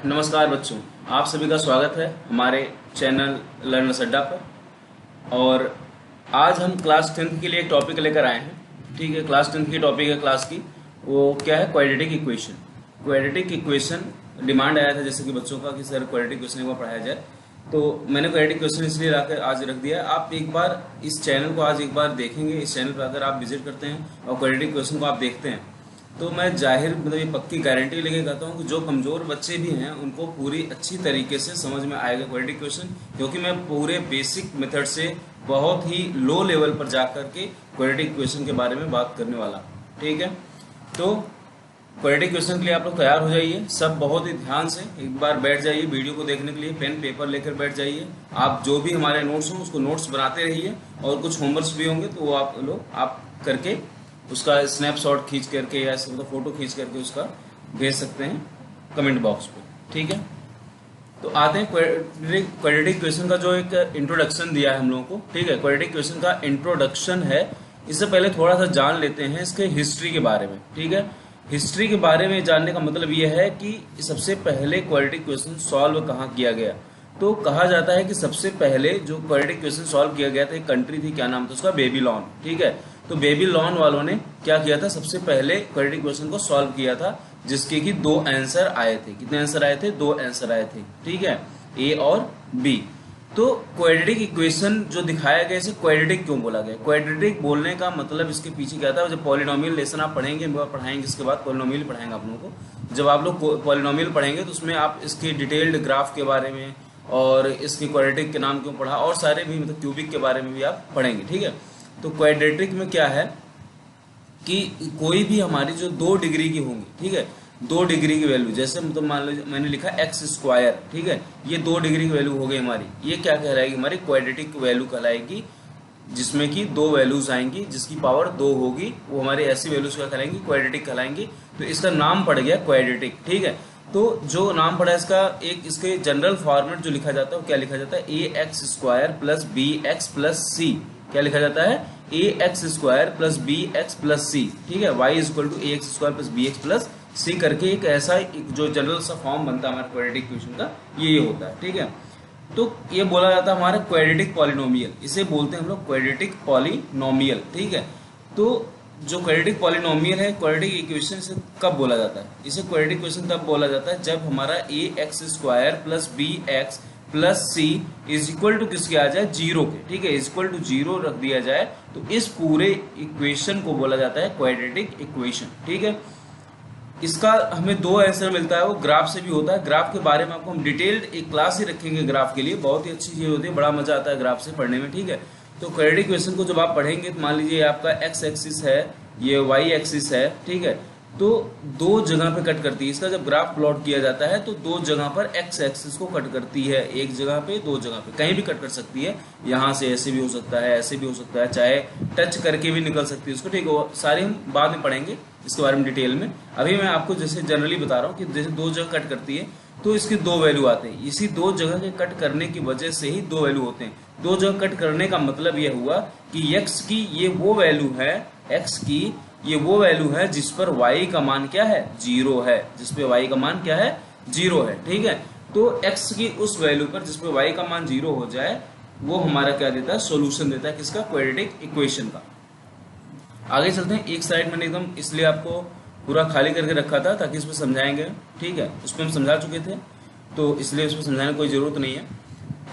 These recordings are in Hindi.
नमस्कार बच्चों, आप सभी का स्वागत है हमारे चैनल लर्नर्स अड्डा पर। और आज हम क्लास 10th के लिए एक टॉपिक लेकर आए हैं। ठीक है, क्लास 10th की टॉपिक है क्लास की, वो क्या है? Quadratic equation. Quadratic equation demand आया था जैसे कि बच्चों का कि सर क्वाड्रेटिक इक्वेशन एक बार पढ़ाया जाए, तो मैंने क्वाड्रेटिक इक्वेशन इसलिए लाकर आज रख दिया है। आप एक बार इस चैनल को आज एक बार देखेंगे, इस चैनल पर अगर आप विजिट करते हैं और क्वाड्रेटिक इक्वेशन को आप देखते हैं तो मैं जाहिर मतलब ये पक्की गारंटी लेके कहता हूँ कि जो कमजोर बच्चे भी हैं उनको पूरी अच्छी तरीके से समझ में आएगा क्वाड्रेटिक इक्वेशन, क्योंकि मैं पूरे बेसिक मेथड से बहुत ही लो लेवल पर जा करके क्वाड्रेटिक इक्वेशन के बारे में बात करने वाला। ठीक है, तो क्वाड्रेटिक इक्वेशन के लिए आप लोग तैयार हो जाइए, सब बहुत ही ध्यान से एक बार बैठ जाइए वीडियो को देखने के लिए, पेन पेपर लेकर बैठ जाइए। आप जो भी हमारे नोट्स हों उसको नोट्स बनाते रहिए, और कुछ होमवर्क्स भी होंगे तो वो आप करके उसका स्नैपशॉट खींच करके या मतलब फोटो खींच करके उसका भेज सकते हैं कमेंट बॉक्स पे। ठीक है, तो आते हैं क्वाड्रेटिक इक्वेशन का जो एक इंट्रोडक्शन दिया है हम लोगों को। ठीक है, क्वाड्रेटिक इक्वेशन का इंट्रोडक्शन है। इससे पहले थोड़ा सा जान लेते हैं इसके हिस्ट्री के बारे में। ठीक है, हिस्ट्री के बारे में जानने का मतलब यह है कि सबसे पहले क्वाड्रेटिक इक्वेशन सॉल्व कहाँ किया गया। तो कहा जाता है कि सबसे पहले जो क्वाड्रेटिक इक्वेशन सॉल्व किया गया था, एक कंट्री थी, क्या नाम था उसका? बेबीलोन। ठीक है, तो बेबीलोन वालों ने क्या किया था, सबसे पहले क्वाड्रेटिक इक्वेशन को सॉल्व किया था, जिसके कि दो आंसर आए थे। कितने आंसर आए थे? दो आंसर आए थे। ठीक है, ए और बी। तो क्वाड्रेटिक इक्वेशन जो दिखाया गया, इसे क्वाड्रेटिक क्यों बोला गया? क्वाड्रेटिक बोलने का मतलब इसके पीछे क्या था? जब पॉलिनोमियल लेसन आप पढ़ेंगे, पढ़ाएंगे, इसके बाद पॉलिनोमियल पढ़ाएंगे आप लोगों को। जब आप लोग पॉलिनोमियल पढ़ेंगे तो उसमें आप इसके डिटेल्ड ग्राफ के बारे में और इसकी क्वाड्रेटिक के नाम क्यों पढ़ा, और सारे भी मतलब क्यूबिक के बारे में भी आप पढ़ेंगे। ठीक है, तो क्वाड्रेटिक में क्या है कि कोई भी हमारी जो 2 डिग्री की होंगी, ठीक है, 2 डिग्री की वैल्यू, जैसे मतलब मान लो मैंने लिखा एक्स स्क्वायर। ठीक है, ये 2 डिग्री की वैल्यू हो गई हमारी, ये क्या कहलाएगी? हमारी क्वाड्रेटिक वैल्यू कहलाएगी, जिसमें कि 2 वैल्यूज आएंगी जिसकी पावर 2 होगी, वो हमारे ऐसी वैल्यूज क्या कहलाएंगी? क्वाड्रेटिक कहलाएंगी। तो इसका नाम पड़ गया क्वाड्रेटिक। ठीक है, तो जो नाम पड़ा इसका, एक इसके जनरल फॉर्मेट जो लिखा जाता है वो क्या लिखा जाता है? A x square plus b x plus c. क्या लिखा जाता है? A x square plus b x plus c. ठीक है, y is equal to a x square plus b x plus c करके एक ऐसा जो जनरल सा फॉर्म बनता है हमारे क्वाड्रेटिक इक्वेशन का, ये होता है। ठीक है, तो ये बोला जाता है हमारा क्वाड्रेटिक पॉलिनोमियल, इसे बोलते हैं हम लोग क्वाड्रेटिक पॉलिनोमियल। ठीक है, तो जो क्वाड्रेटिक पॉलिनोमियल है, क्वाड्रेटिक इक्वेशन से कब बोला जाता है? इसे क्वाड्रेटिक इक्वेशन तब बोला जाता है जब हमारा a x square plus b x plus c is equal to किसके आ जाए? 0 के। ठीक है, इज इक्वल टू 0 रख दिया जाए तो इस पूरे इक्वेशन को बोला जाता है क्वाड्रेटिक इक्वेशन। ठीक है, इसका हमें 2 आंसर मिलता है, वो ग्राफ से भी होता है। ग्राफ के बारे में आपको हम डिटेल्ड एक क्लास ही रखेंगे ग्राफ के लिए, बहुत ही अच्छी चीज होती है, बड़ा मजा आता है ग्राफ से पढ़ने में। ठीक है, तो क्वाड्रेटिक इक्वेशन को जब आप पढ़ेंगे तो मान लीजिए आपका एक्स एक्सिस है, ये वाई एक्सिस है। ठीक है, तो 2 जगह पे कट करती है। इसका जब ग्राफ प्लॉट किया जाता है तो 2 जगह पर एक्स एक्सिस को कट करती है, एक जगह पे, 2 जगह पे, कहीं भी कट कर सकती है। यहाँ से ऐसे भी हो सकता है, ऐसे भी हो सकता है, चाहे टच करके भी निकल सकती है उसको। ठीक है, सारे हम बाद में पढ़ेंगे इसके बारे में डिटेल में। अभी मैं आपको जैसे जनरली बता रहा हूँ कि जैसे 2 जगह कट करती है तो इसके 2 वैल्यू आते हैं। इसी 2 जगह के कट करने की वजह से ही 2 वैल्यू होते हैं। 2 जगह कट करने का मतलब यह हुआ कि एक्स की ये वो वैल्यू है, एक्स की ये वो वैल्यू है जिस पर y का मान क्या है? 0 है। जिस पे y का मान क्या है? 0 है। ठीक है, तो x की उस वैल्यू पर जिस पे y का मान 0 हो जाए, वो हमारा क्या देता है? सॉल्यूशन देता है किसका? क्वाड्रेटिक इक्वेशन का। आगे चलते हैं। एक साइड मैंने एकदम इसलिए आपको पूरा खाली करके रखा था ताकि इसमें समझाएंगे। ठीक है, उसमें हम समझा चुके थे तो इसलिए उसमें समझाने की कोई जरूरत नहीं है।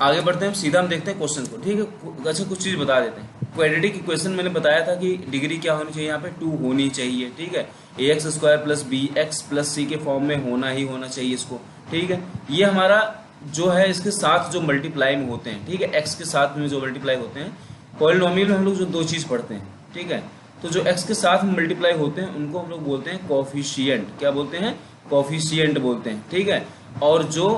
आगे बढ़ते हैं, सीधा हम देखते हैं क्वेश्चन को। ठीक है, अच्छा कुछ चीज बता देते हैं। क्वाड्रेटिक इक्वेशन मैंने बताया था कि डिग्री क्या होनी चाहिए? यहाँ पे 2 होनी चाहिए। ठीक है, a x square plus b x plus c के फॉर्म में होना ही होना चाहिए इसको। ठीक है, ये हमारा जो है इसके साथ जो मल्टीप्लाई में होते हैं। ठीक है, एक्स के साथ में जो मल्टीप्लाई होते हैं, पॉलिनोमियल में हम लोग जो 2 चीज पढ़ते हैं। ठीक है, तो जो एक्स के साथ मल्टीप्लाई होते हैं उनको हम लोग बोलते हैं कोफिशिएंट। क्या बोलते हैं? कोफिशिएंट बोलते हैं। ठीक है, और जो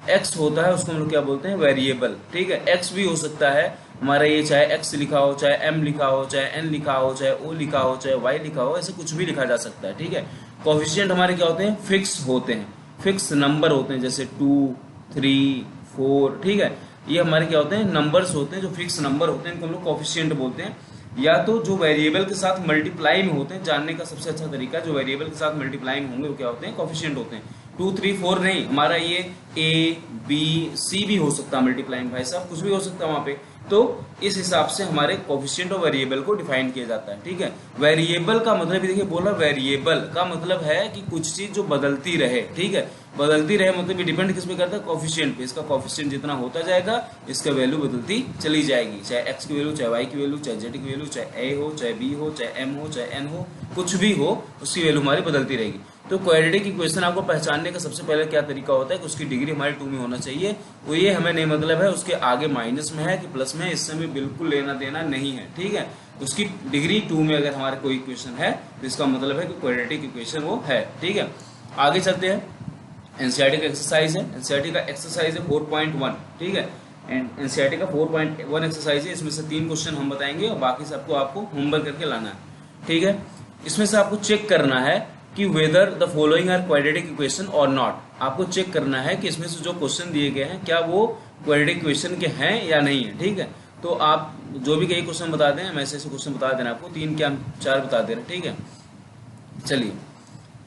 एक्स होता है उसको हम लोग क्या बोलते हैं? वेरिएबल। ठीक है, एक्स भी हो सकता है हमारा, ये चाहे एक्स लिखा हो, चाहे एम लिखा हो, चाहे एन लिखा हो, चाहे ओ लिखा हो, चाहे वाई लिखा हो, ऐसे कुछ भी लिखा जा सकता है। ठीक है, कोफिशिएंट हमारे क्या होते हैं? फिक्स होते हैं, फिक्स नंबर होते हैं, जैसे 2, 3, 4। ठीक है, ये हमारे क्या होते हैं? नंबर्स होते हैं, जो फिक्स नंबर होते हैं, इनको हम लोग कोफिशिएंट बोलते हैं। या तो जो वेरिएबल के साथ मल्टीप्लाई में होते हैं, जानने का सबसे अच्छा तरीका, जो वेरिएबल के साथ मल्टीप्लाई में होंगे वो क्या होते हैं? कोफिशिएंट होते हैं। 2 3 4 नहीं, हमारा ये A B C भी हो सकता है मल्टीप्लाइंग, भाई साहब कुछ भी हो सकता है वहां पे। तो इस हिसाब से हमारे कोफिशिएंट और वेरिएबल को डिफाइन किया जाता है, ठीक है। वेरिएबल का मतलब देखिए बोला, वेरिएबल का मतलब है कि कुछ चीज जो बदलती रहे, ठीक है। बदलती रहे मतलब ये डिपेंड किस पे करता है, कोफिशिएंट पे। इसका कोफिशिएंट जितना होता जाएगा इसका वैल्यू बदलती चली जाएगी, चाहे x की वैल्यू, चाहे y की वैल्यू, चाहे z की वैल्यू, चाहे a हो, चाहे b हो, चाहे m हो, चाहे n हो, कुछ भी हो, उसकी वैल्यू हमारी बदलती रहेगी। तो क्वाड्रेटिक इक्वेशन आपको पहचानने का सबसे पहले क्या तरीका होता है कि उसकी डिग्री हमारे 2 में होना चाहिए। वो ये हमें नहीं मतलब है उसके आगे माइनस में है कि प्लस में है, इससे हमें बिल्कुल लेना देना नहीं है, ठीक है। उसकी डिग्री 2 में अगर हमारे कोई इक्वेशन है तो इसका मतलब है कि क्वाड्रेटिक इक्वेशन वो है, ठीक है। आगे चलते हैं, एनसीईआरटी का एक्सरसाइज है, एनसीईआरटी का एक्सरसाइज है 4.1, ठीक है। एनसीईआरटी का 4.1 एक्सरसाइज है, इसमें से 3 क्वेश्चन हम बताएंगे और बाकी सबको आपको होमवर्क करके लाना है, ठीक है। इसमें से आपको चेक करना है कि whether the following are quadratic equation और नॉट। आपको चेक करना है कि इसमें से जो क्वेश्चन दिए गए हैं क्या वो क्वाड्रेटिक इक्वेशन के हैं या नहीं है, ठीक है। तो आप जो भी कई क्वेश्चन बता दें, मैं ऐसे क्वेश्चन बता देना आपको, 3 क्या 4 बता दे रहे हैं, ठीक है। चलिए,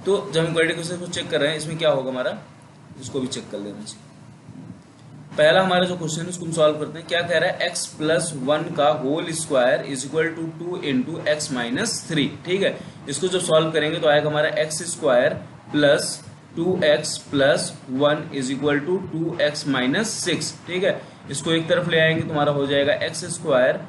तो जब हम क्वाड्रेटिक इक्वेशन को चेक कर रहे हैं इसमें क्या होगा हमारा, इसको भी चेक कर लेना चाहिए। पहला हमारा जो क्वेश्चन है उसको हम सॉल्व करते हैं। क्या कह रहा है, x प्लस 1 का whole square is equal to 2 into x minus 3, ठीक है। इसको जब सॉल्व करेंगे तो आएगा हमारा x square plus 2x plus 1 is equal to 2x minus 6, ठीक है। इसको एक तरफ ले आएंगे तो हमारा हो जाएगा एक्स स्क्वायर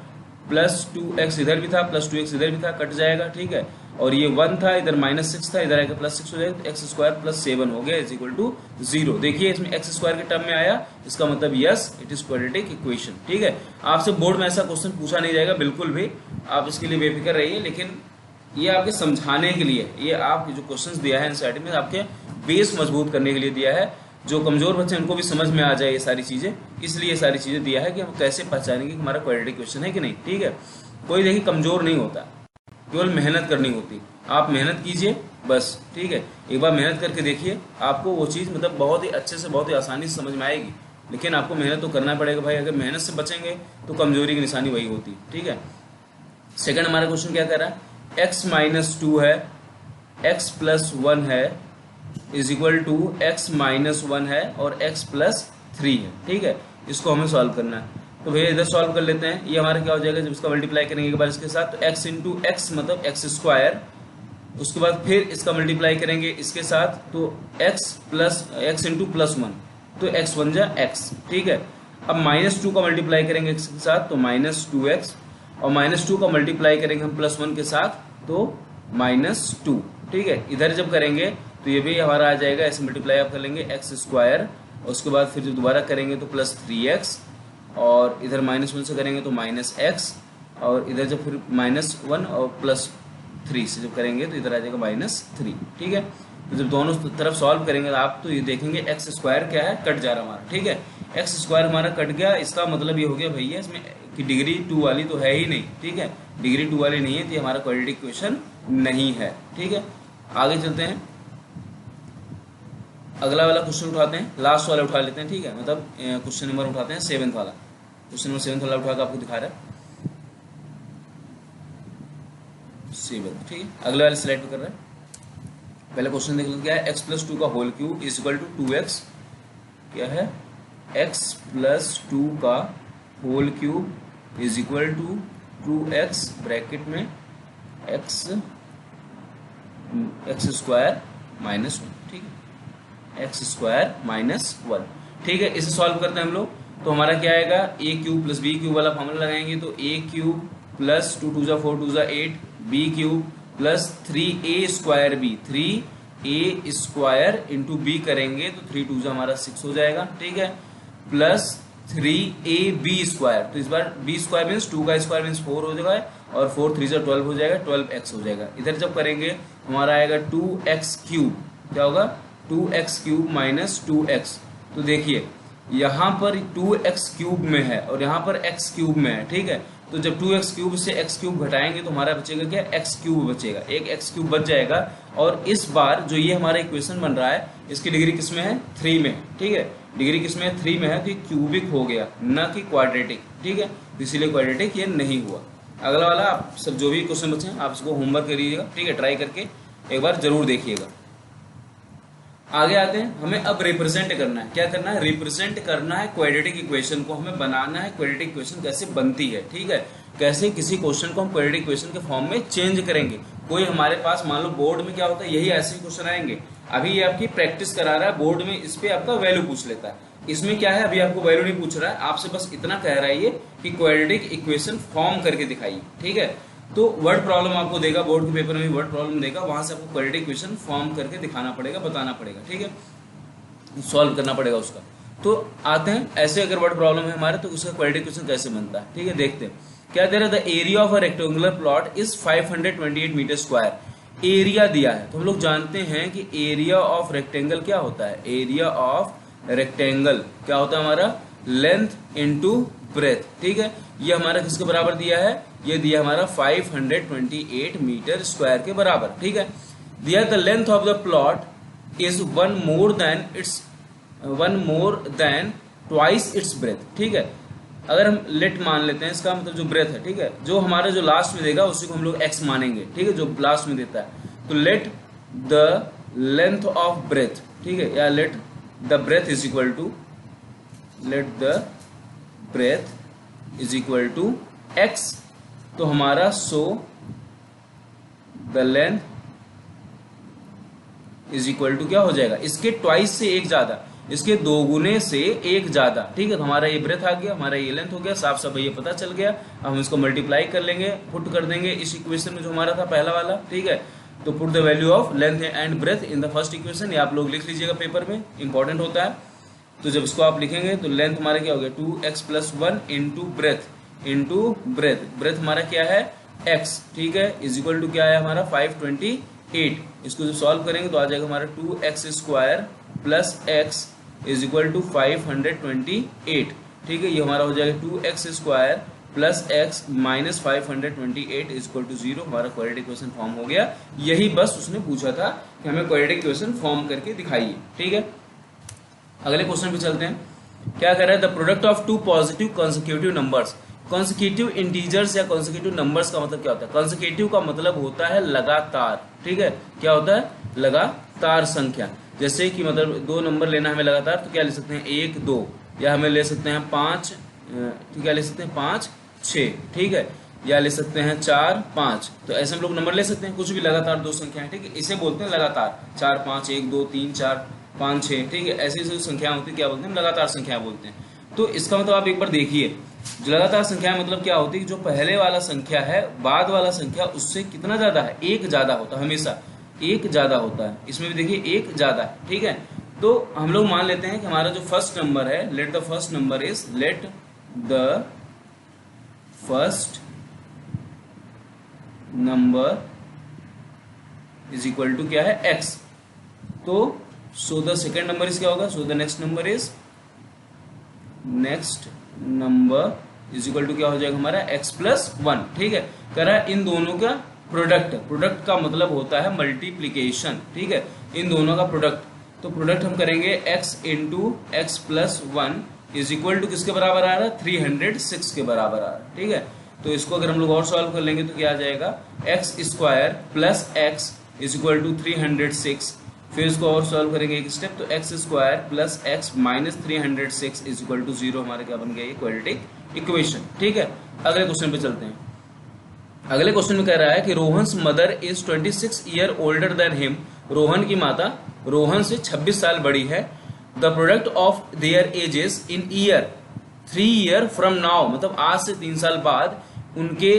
प्लस 2x इधर भी था प्लस 2x इधर भी था, कट जाएगा, ठीक है। और ये 1 था, इधर माइनस 6 था, इधर आएगा प्लस 6 हो जाएगा, तो एक्स स्क्वायर प्लस 7 हो गया इज इक्वल टू 0। देखिए इसमें एक्स स्क्वायर के टर्म में आया, इसका मतलब yes it is quadratic equation, ठीक है। आपसे बोर्ड में ऐसा क्वेश्चन पूछा नहीं जाएगा बिल्कुल भी, आप इसके लिए बेफिक्र रहिए। लेकिन ये आपके समझाने के लिए, ये आपके जो क्वेश्चन दिया है एनसीईआरटी में आपके बेस मजबूत करने के लिए दिया है, जो कमजोर बच्चे उनको भी समझ में आ जाए ये सारी चीजें, इसलिए ये सारी चीजें दिया है कि हम कैसे पहचानेंगे कि हमारा क्वाड्रेटिक इक्वेशन है कि नहीं, ठीक है। कोई देखिए कमजोर नहीं होता, केवल मेहनत करनी होती। आप मेहनत कीजिए बस, ठीक है। एक बार मेहनत करके देखिए, आपको वो चीज़ मतलब बहुत ही अच्छे से, बहुत ही आसानी से समझ में आएगी। लेकिन आपको मेहनत तो करना पड़ेगा भाई, अगर मेहनत से बचेंगे तो कमजोरी की निशानी वही होती, ठीक है। सेकंड हमारा क्वेश्चन क्या कर रहा है, x माइनस 2 है, x प्लस 1 है is equal to x minus 1 है और x प्लस 3 है, ठीक है। इसको हमें सॉल्व करना है, तो भैया इधर सॉल्व कर लेते हैं। ये हमारा क्या हो जाएगा, जब इसका मल्टीप्लाई करेंगे एक बार इसके साथ, तो x इंटू एक्स मतलब x स्क्वायर, उसके बाद फिर इसका मल्टीप्लाई करेंगे इसके साथ तो x plus x into plus 1, तो x बन जा x, ठीक है। अब माइनस 2 का मल्टीप्लाई करेंगे x के साथ तो माइनस 2x, और माइनस 2 का मल्टीप्लाई करेंगे हम प्लस 1 के साथ तो माइनस 2, ठीक है। इधर जब करेंगे तो ये भी हमारा आ जाएगा, ऐसे मल्टीप्लाई आप कर लेंगे x स्क्वायर, उसके बाद फिर जब दोबारा करेंगे तो प्लस 3x, और इधर माइनस 1 से करेंगे तो माइनस x, और इधर जब फिर माइनस 1 और प्लस 3 से जब करेंगे तो इधर आ जाएगा माइनस 3, ठीक है। तो जब दोनों तरफ सॉल्व करेंगे तो आप तो ये देखेंगे एक्स स्क्वायर क्या है, कट जा रहा हमारा, ठीक है। एक्स स्क्वायर हमारा कट गया, इसका मतलब ये हो गया भैया इसमें कि डिग्री 2 वाली तो है ही नहीं, ठीक है। डिग्री 2 वाली नहीं है तो ये हमारा क्वाड्रेटिक इक्वेशन नहीं है, ठीक है। आगे चलते हैं, अगला वाला क्वेश्चन उठाते हैं, लास्ट वाला उठा लेते हैं, ठीक है। मतलब क्वेश्चन नंबर उठाते हैं 7th वाला, क्वेश्चन नंबर 7th वाला उठाकर आपको दिखा रहा है 7, ठीक है। अगले वाले स्लाइड पे कर रहा है। पहले क्वेश्चन देख लेते क्या है, x प्लस 2 का whole cube is equal to 2x, क्या है, x प्लस 2 का whole cube is equal to 2x bracket में x स्क्वायर माइनस 1, ठीक है, x स्क्वायर माइनस 1, ठीक है। इसे सॉल्व करते हैं हम लोग, तो हमारा क्या आएगा, a cube plus b cube वाला फॉर्मूला लगाएंगे तो a cube plus 2 2 4 2 8, b cube plus 3a square b, 3a square into b करेंगे तो 3 2 हमारा 6 हो जाएगा, ठीक है, प्लस 3ab स्क्वायर, तो इस बार b स्क्वायर मीन्स 2 का स्क्वायर मीन्स 4 हो जाएगा, और 4 3 12 हो जाएगा, 12x हो जाएगा। इधर जब करेंगे हमारा आएगा 2x क्यूब, क्या होगा, 2x क्यूब माइनस 2x, तो देखिए यहाँ पर 2x क्यूब में है और यहाँ पर x क्यूब में है, ठीक है। तो जब 2x क्यूब से x क्यूब घटाएंगे तो हमारा बचेगा क्या, x क्यूब बचेगा, एक x क्यूब बच जाएगा। और इस बार जो ये हमारा इक्वेशन बन रहा है इसकी डिग्री किस में है, 3 में, ठीक है। डिग्री किस में है, 3 में है, तो क्यूबिक हो गया न कि क्वाड्रेटिक, ठीक है, इसीलिए क्वाड्रेटिक ये नहीं हुआ। अगला वाला आप सब जो भी क्वेश्चन बचे हैं आप इसको होमवर्क करिएगा, ठीक है, ट्राई करके एक बार जरूर देखिएगा। आगे आते हैं, हमें अब रिप्रेजेंट करना है। क्या करना है? रिप्रेजेंट करना है क्वाड्रेटिक इक्वेशन को, हमें बनाना है क्वाड्रेटिक इक्वेशन कैसे बनती है, ठीक है, कैसे किसी क्वेश्चन को हम क्वाड्रेटिक इक्वेशन के फॉर्म में चेंज करेंगे। कोई हमारे पास मान लो बोर्ड में क्या होता है, यही ऐसे क्वेश्चन आएंगे। अभी ये आपकी प्रैक्टिस करा रहा है बोर्ड में, इस पे आपका वैल्यू पूछ लेता है। इसमें क्या है, अभी आपको वैल्यू नहीं पूछ रहा है, आपसे बस इतना कह रहा है ये कि क्वाड्रेटिक इक्वेशन फॉर्म करके दिखाइए, ठीक है। तो वर्ड प्रॉब्लम आपको देगा, बोर्ड के पेपर में वर्ड प्रॉब्लम देगा, वहां से आपको क्वाड्रेटिक इक्वेशन फॉर्म करके दिखाना पड़ेगा, बताना पड़ेगा, ठीक है, सॉल्व करना पड़ेगा उसका। तो आते हैं, ऐसे अगर वर्ड प्रॉब्लम है हमारे तो उसका क्वाड्रेटिक इक्वेशन कैसे बनता है, ठीक है, देखते हैं। क्या दे रहा है? The area of a rectangular plot is 528 metre square. Area दिया है तो हम लोग जानते हैं कि एरिया ऑफ रेक्टेंगल क्या होता है, एरिया ऑफ रेक्टेंगल क्या होता है हमारा, लेंथ इनटू ब्रेथ, ठीक है। ये हमारा किसके बराबर दिया है, ये दिया हमारा 528 मीटर स्क्वायर के बराबर, ठीक है। दिया the length of the plot is one more than twice its breath, ठीक है। अगर हम लेट मान लेते हैं, इसका मतलब जो ब्रेथ है, ठीक है, जो हमारा जो लास्ट में देगा उसी को हम लोग एक्स मानेंगे, ठीक है, जो लास्ट में देता है। तो let the length of breadth, ठीक है, या let the breadth is equal to, let the breadth is equal to x. तो हमारा so the length is equal to क्या हो जाएगा, इसके ट्वाइस से एक ज्यादा, इसके दो गुने से एक ज्यादा, ठीक है। तो हमारा ये ब्रेथ आ गया, हमारा ये लेंथ हो गया, साफ साफ ये पता चल गया। अब हम इसको मल्टीप्लाई कर लेंगे, पुट कर देंगे इस इक्वेशन में जो हमारा था पहला वाला, ठीक है। तो put the value of length and breadth in the first equation, ये आप लोग लिख लीजिएगा पेपर में, इंपॉर्टेंट होता है। तो जब इसको आप लिखेंगे तो लेंथ हमारा क्या हो गया, 2x + 1 इंटू ब्रेथ, ब्रेथ हमारा क्या है x, ठीक है, इज इक्वल टू क्या है हमारा 528। इसको जब सॉल्व करेंगे तो आ जाएगा हमारा 2x² + x is equal to 528, ठीक है। ये हमारा हो जाएगा 2x² + x - 528 is equal to 0। हमारा क्वाड्रेटिक इक्वेशन फॉर्म हो गया। यही बस उसने पूछा था कि हमें क्वाड्रेटिक इक्वेशन फॉर्म करके दिखाइए, ठीक है। अगले क्वेश्चन पे चलते हैं। क्या कर रहा है, the product of two positive consecutive numbers. Consecutive integers या कॉन्सिक्यूटिव नंबर्स का मतलब क्या होता है, कॉन्सिक्यूटिव का मतलब होता है लगातार, ठीक है। क्या होता है, लगातार संख्या। जैसे कि मतलब दो नंबर लेना हमें लगातार, तो क्या ले सकते हैं 1 2, या हमें ले सकते हैं 5, ठीक है, ले सकते हैं 5 6, ठीक है, या ले सकते हैं 4 5। तो ऐसे हम लोग नंबर ले सकते हैं, कुछ भी लगातार दो संख्याएं, ठीक है, इसे बोलते हैं लगातार। 4 5 1 2 3 4 5 6, ठीक है, ऐसी ऐसी संख्याएं होती है, क्या बोलते हैं, लगातार संख्याएं बोलते हैं। तो इसका मतलब आप एक बार देखिए, जो लगातार संख्या मतलब क्या होती है, जो पहले वाला संख्या है बाद वाला संख्या उससे कितना ज्यादा है, एक ज्यादा होता है, हमेशा एक ज्यादा होता है। इसमें भी देखिए एक ज्यादा है, ठीक है। तो हम लोग मान लेते हैं कि हमारा जो फर्स्ट नंबर है, let the first number is equal to क्या है x। तो so the second number is क्या होगा, so the next number is equal to क्या हो जाएगा हमारा x + 1, ठीक है। कह रहा है इन दोनों का प्रोडक्ट का मतलब होता है मल्टीप्लीकेशन, ठीक है, इन दोनों का प्रोडक्ट। तो प्रोडक्ट हम करेंगे x × x + 1 is equal to किसके बराबर आ रहा है, 306 के बराबर आ रहा है, ठीक है। तो इसको अगर हम लोग और सॉल्व कर लेंगे तो क्या आ जाएगा, x² + x is equal to 306। फिर इसको और सॉल्व करेंगे एक स्टेप, तो x² + x - 306 is equal to 0। हमारे क्या बन गया, ये क्वाड्रेटिक इक्वेशन, ठीक है। अगले क्वेश्चन पे चलते हैं। अगले क्वेश्चन में कह रहा है कि Rohan's mother is 26 year older than him. Rohan की माता रोहन से 26 साल बड़ी है। The product of there edges in year 3 year from now, मतलब आज से 3 साल बाद उनके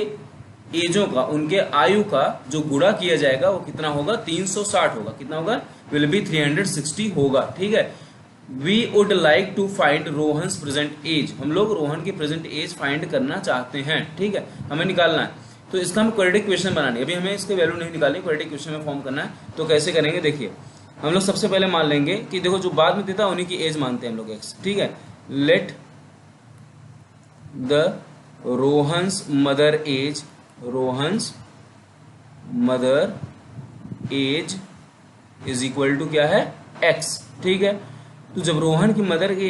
एजों का, उनके आयु का जो गुणा किया जाएगा वो कितना होगा, 360 होगा। कितना होगा, विल बी 360 होगा, ठीक है। We would like to find Rohan's present age. हम लोग रोहन की प्रेजेंट एज फाइंड करना चाहते हैं, ठीक है, हमें निकालना है। तो इसका हम क्वाड्रेटिक इक्वेशन बनानी है। अभी हमें इसके वैल्यू नहीं निकालनी, क्वाड्रेटिक इक्वेशन में फॉर्म करना है। तो कैसे करेंगे, देखिए हम लोग सबसे पहले मान लेंगे कि देखो जो बाद में देता उन्हीं की एज मानते हैं हम लोग x, ठीक है। Let the Rohan's mother age is equal to क्या है x, ठीक है। तो जब रोहन की मदर की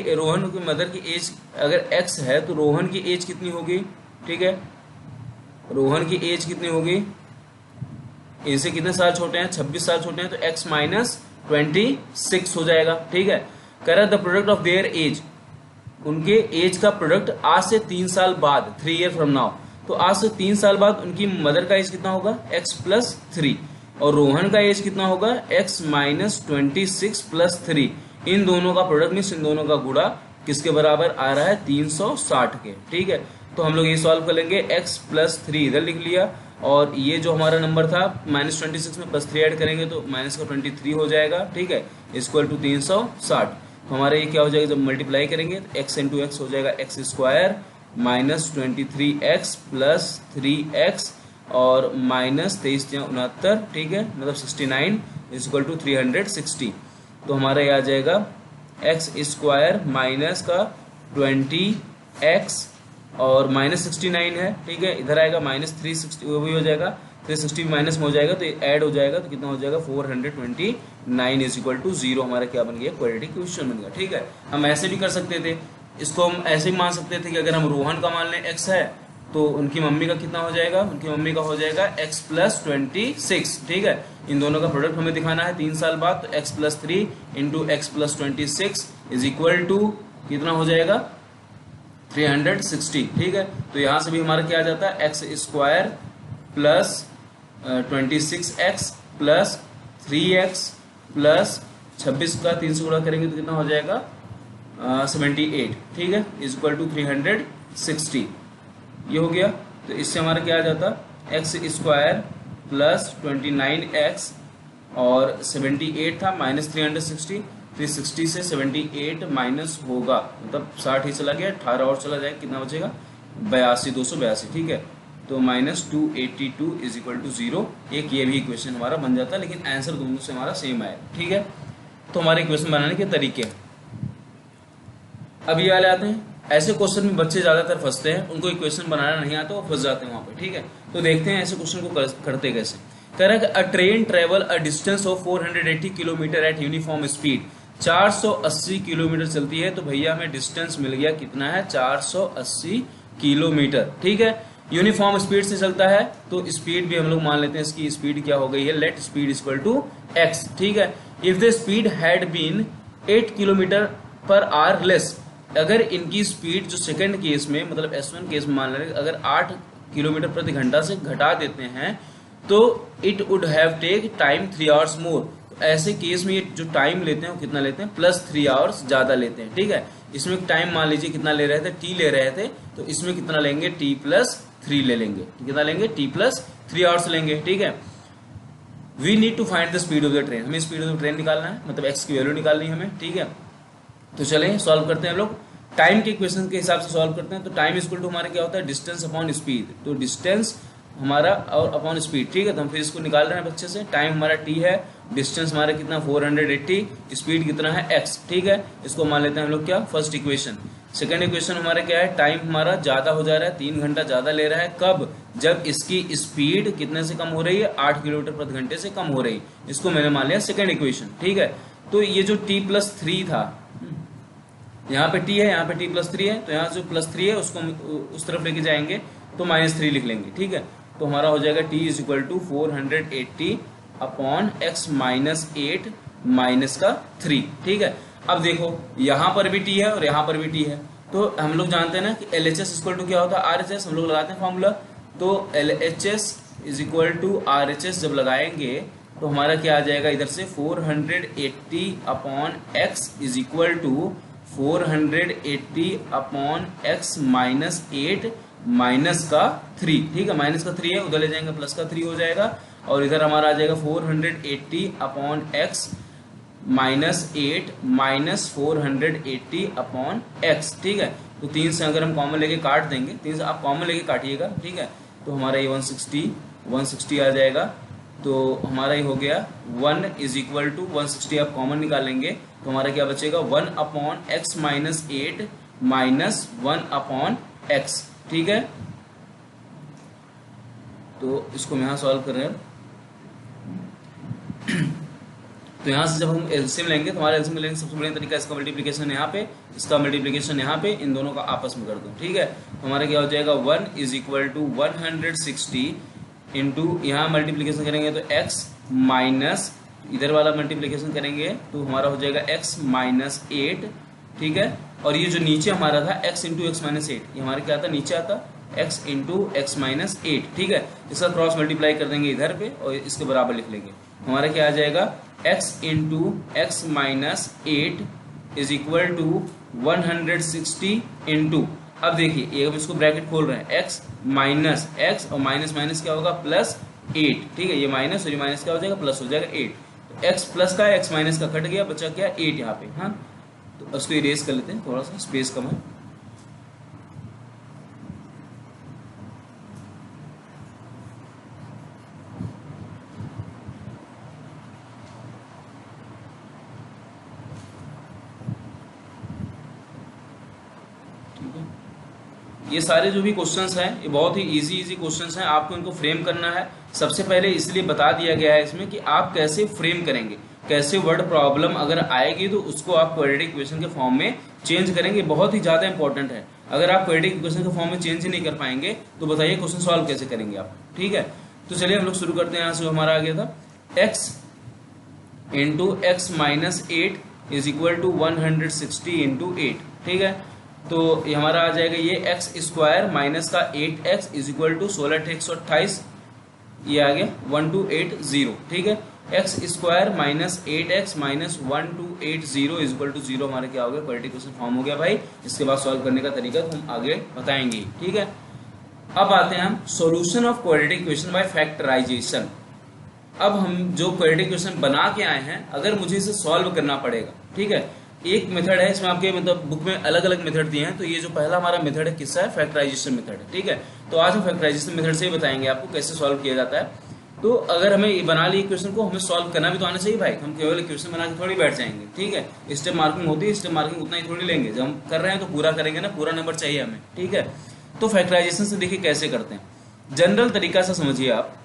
एज अगर x है तो रोहन की एज कितनी होगी, ठीक है, रोहन की एज कितनी होगी, इनसे कितने साल छोटे हैं, 26 साल छोटे हैं। तो x - 26 हो जाएगा। ठीक है, कह रहा है the product of their age, उनके एज का प्रोडक्ट आज से 3 साल बाद, 3 ईयर फ्रॉम नाउ, तो आज से 3 साल बाद उनकी मदर का एज कितना होगा x+3, और रोहन का एज कितना होगा x-26+3। इन दोनों का प्रोडक्ट मीन्स इन दोनों का गुणा किसके बराबर आ रहा है 360 के। ठीक है, तो हम लोग ये सॉल्व कर लेंगे, x+3 इधर लिख लिया, और ये जो हमारा नंबर था -26 में +3 ऐड करेंगे तो माइनस का 23 हो जाएगा। ठीक है, इक्वल टू 360। तो हमारे ये क्या हो जाएगा, जब मल्टीप्लाई करेंगे तो x इंटू एक्स हो जाएगा x² -23x + 3x और -23×69, ठीक है, मतलब 69 इक्वल टू 360। तो हमारा ये आ जाएगा x² माइनस का 20x और -69 है। ठीक है, इधर आएगा -360, वो भी हो जाएगा 360 माइनस में हो जाएगा तो ऐड हो जाएगा, तो कितना हो जाएगा 429 इक्वल टू 0। हमारा क्या बन गया, क्वाड्रेटिक इक्वेशन बन गया। ठीक है, हम ऐसे भी कर सकते थे, इसको हम ऐसे ही मान सकते थे कि अगर हम रोहन का मान लें x है तो उनकी मम्मी का कितना हो जाएगा, उनकी मम्मी का हो जाएगा x+26। ठीक है, इन दोनों का प्रोडक्ट हमें दिखाना है 3 साल बाद, तो x+3 into x+26 is equal to कितना हो जाएगा 360। ठीक है, तो यहां से भी हमारा क्या आ जाता है x² + 26x + 3x + 26 का 3 से गुणा करेंगे तो कितना हो जाएगा 78। ठीक है, इज इक्वल टू 360। ये हो गया, तो इससे हमारा क्या आ जाता x² + 29x और 78 था -360, 360 से 78 माइनस होगा, मतलब 60 ही चला गया, 18 और चला जाएगा, कितना बचेगा 282। ठीक है, तो -282 इज इक्वल टू 0। एक ये भी इक्वेशन हमारा बन जाता है, लेकिन आंसर दोनों से हमारा सेम आएगा। ठीक है, तो हमारे इक्वेशन बनाने के तरीके अब ये वाले आते हैं। ऐसे क्वेश्चन में बच्चे ज्यादातर फंसते हैं, उनको इक्वेशन बनाना नहीं आता, वो फंस जाते हैं वहां पे। ठीक है, तो देखते हैं ऐसे क्वेश्चन को करते कैसे। कह रहा है कि अ train travel a distance of 480 kilometre eight uniform speed, 480 kilometre चलती है, तो भैया हमें डिस्टेंस मिल गया कितना है 480 किलोमीटर। ठीक है, यूनिफॉर्म स्पीड से चलता है तो स्पीड भी हम लोग मान लेते हैं, इसकी स्पीड क्या हो गई है, let speed equal to x। ठीक है, if the speed had been 8 kilometre per hour less, अगर इनकी स्पीड जो सेकंड केस में मतलब S1 केस में मान लें अगर 8 किलोमीटर प्रति घंटा से घटा देते हैं तो it would have take time 3 hours more. तो ऐसे केस में ये जो टाइम लेते हैं वो कितना लेते हैं +3 आवर्स ज्यादा लेते हैं। ठीक है, इसमें टाइम मान लीजिए कितना ले रहे थे, t ले रहे थे, तो इसमें कितना लेंगे t+3 ले लेंगे, कितना लेंगे t+3 आवर्स लेंगे। ठीक है, we need to find the speed of the train, हमें स्पीड ऑफ द ट्रेन निकालना है, मतलब x की वैल्यू निकालनी है हमें। ठीक है, तो चलें सॉल्व करते हैं हम लोग, टाइम के क्वेश्चन के हिसाब से सॉल्व करते हैं। तो टाइम इक्वल टू हमारा क्या होता है डिस्टेंस अपॉन स्पीड, तो डिस्टेंस हमारा और अपॉन स्पीड। ठीक है, तो हम फिर इसको निकाल रहे हैं बच्चे से। टाइम हमारा t है, डिस्टेंस हमारा कितना 480, स्पीड कितना है x। ठीक है, इसको मान लेते हैं हम लोग क्या फर्स्ट इक्वेशन। सेकंड इक्वेशन हमारा क्या है, टाइम हमारा ज्यादा हो जा रहा है, 3 घंटा ज्यादा ले रहा है, कब, जब इसकी स्पीड कितने से कम हो रही है 8 किलोमीटर प्रति घंटे से कम हो रही, इसको मैंने मान लिया सेकंड इक्वेशन। ठीक है, तो ये जो t+3 था, यहाँ पे t है, यहाँ पे t+3 है, तो यहाँ जो +3 है उसको उस तरफ लेके जाएंगे तो -3 लिख लेंगे। ठीक है, तो हमारा हो जाएगा t is equal to 480 upon x -8 minus का 3। ठीक है, अब देखो यहाँ पर भी t है और यहाँ पर भी t है, तो हम लोग जानते हैं ना कि LHS इक्वल टू क्या होता है RHS, हम लोग लगाते हैं फॉर्मूला। तो LHS is equal to RHS जब लगाएंगे तो हमारा क्या आ जाएगा, इधर से 480 upon x is equal to 480 upon x -8 minus का 3। ठीक है, माइनस का 3 है, उधर ले जाएंगे प्लस का 3 हो जाएगा, और इधर हमारा आ जाएगा 480 upon x -8 minus 480 upon x। ठीक है, तो 3 से अगर हम कॉमन लेके काट देंगे, 3 से आप कॉमन लेके काटिएगा। ठीक है, तो हमारा ये 160 आ जाएगा, तो हमारा ये हो गया 1 इज इक्वल टू 160 आप कॉमन निकालेंगे तो हमारा क्या बचेगा 1 upon x -8 minus 1 upon x। ठीक है, तो इसको हम यहाँ सॉल्व कर रहे हैं। तो यहाँ से जब हम एलसीएम लेंगे तो हमारा एलसीएम लेंगे, सबसे बढ़िया तरीका इसका मल्टीप्लिकेशन यहाँ पे, इसका मल्टीप्लिकेशन यहाँ पे, इन दोनों का आपस में कर दो। ठीक है, तो हमारा क्या हो जाएगा 1 इज इक्वल टू 160 इंटू यहाँ मल्टीप्लिकेशन करेंगे तो x इधर वाला मल्टीप्लिकेशन करेंगे तो हमारा हो जाएगा x माइनस 8, ठीक है। और ये जो नीचे हमारा था x इंटू एक्स माइनस 8, ये हमारा क्या आता, नीचे आता x इंटू एक्स माइनस 8, ठीक है। इसका क्रॉस मल्टीप्लाई कर देंगे इधर पे और इसके बराबर लिख लेंगे। हमारा क्या आ जाएगा, x into x minus 8 is equal to 160 into, अब देखिए ये हम इसको ब्रैकेट खोल रहे हैं, x माइनस x और माइनस माइनस क्या होगा प्लस 8, ठीक है। ये माइनस और ये माइनस क्या हो जाएगा, प्लस हो जाएगा 8। तो x प्लस का x माइनस का कट गया, बचा क्या 8 यहाँ पे, हाँ। तो उसको इरेज कर लेते हैं, थोड़ा सा स्पेस कम है। ये सारे जो भी क्वेश्चंस हैं ये बहुत ही इजी क्वेश्चंस हैं, आपको इनको फ्रेम करना है। सबसे पहले इसलिए बता दिया गया है इसमें कि आप कैसे फ्रेम करेंगे, कैसे वर्ड प्रॉब्लम अगर आएगी तो उसको आप क्वाड्रेटिक इक्वेशन के फॉर्म में चेंज करेंगे, बहुत ही ज़्यादा इंपॉर्टेंट है। अगर आप क्वाड्रेटिक इक्वेशन के फॉर्म में चेंज ही नहीं कर पाएंगे तो बताइए क्वेश्चन सॉल्व कैसे करेंगे आप, ठीक है। तो चलिए हम लोग शुरू करते हैं। यहाँ से हमारा आ गया था x into x minus 8 is equal to 160 into 8, ठीक है। तो ये हमारा आ जाएगा ये एक्स स्क्वायर माइनस का 8x इज इक्वल टू 16×128, ये आ गया 1280, ठीक है। X square minus 8x minus 1280 is equal to 0 हमारे क्या हो गया, क्वाड्रेटिक इक्वेशन फॉर्म हो गया भाई। इसके बाद सॉल्व करने का तरीका तो हम आगे बताएंगे, ठीक है। अब आते हैं हम solution of quadratic equation by factorisation. अब हम जो क्वाड्रेटिक इक्वेशन बना के आए हैं, अगर मुझे इसे सॉल्व करना पड़ेगा, ठीक है। एक मेथड है, इसमें आपके मतलब बुक में अलग अलग मेथड दिए हैं। तो ये जो पहला हमारा मेथड है किसका है, फैक्टराइजेशन मेथड है, ठीक है। तो आज हम फैक्टराइजेशन मेथड से ही बताएंगे आपको कैसे सॉल्व किया जाता है। तो अगर हमें बना ली इक्वेशन को, हमें सॉल्व करना भी तो आना चाहिए भाई। हम केवल इक्वेशन बना के थोड़ी बैठ जाएंगे, ठीक है। स्टेप मार्किंग होती है, स्टेप मार्किंग उतना ही थोड़ी लेंगे, जब हम कर रहे हैं तो पूरा करेंगे ना, पूरा नंबर चाहिए हमें, ठीक है। तो फैक्टराइजेशन से देखिए कैसे करते हैं। जनरल तरीका से समझिए आप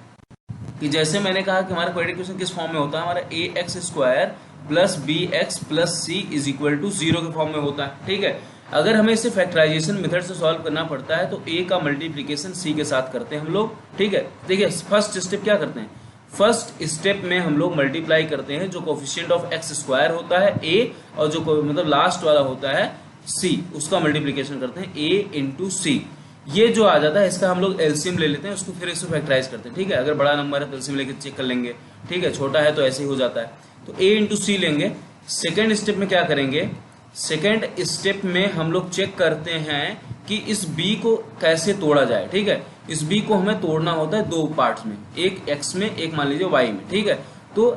कि जैसे मैंने कहा कि हमारा क्वाड्रेटिक इक्वेशन किस फॉर्म में होता है, हमारा a x square plus b x plus c is equal to 0 के फॉर्म में होता है, ठीक है। अगर हमें इसे फैक्टराइजेशन मेथड से सॉल्व करना पड़ता है तो ए का मल्टीप्लिकेशन सी के साथ करते हैं हम लोग, ठीक है। देखिए फर्स्ट स्टेप क्या करते हैं, फर्स्ट स्टेप में हम लोग मल्टीप्लाई करते हैं जो कोफिशिएंट ऑफ एक्स स्क्वायर होता है ए, और जो मतलब लास्ट वाला होता है सी, उसका मल्टीप्लिकेशन करते हैं ए इंटू सी। ये जो आ जाता है इसका हम लोग एलसीएम ले लेते हैं, उसको फिर इसको फैक्टराइज करते हैं, ठीक है। अगर बड़ा नंबर है तो एलसीएम लेके चेक कर लेंगे, ठीक है। छोटा है तो ऐसे ही हो जाता है। तो a इंटू सी लेंगे। सेकेंड स्टेप में क्या करेंगे, सेकेंड स्टेप में हम लोग चेक करते हैं कि इस b को कैसे तोड़ा जाए, ठीक है। इस b को हमें तोड़ना होता है दो पार्ट्स में, एक x में, एक मान लीजिए y में, ठीक है। तो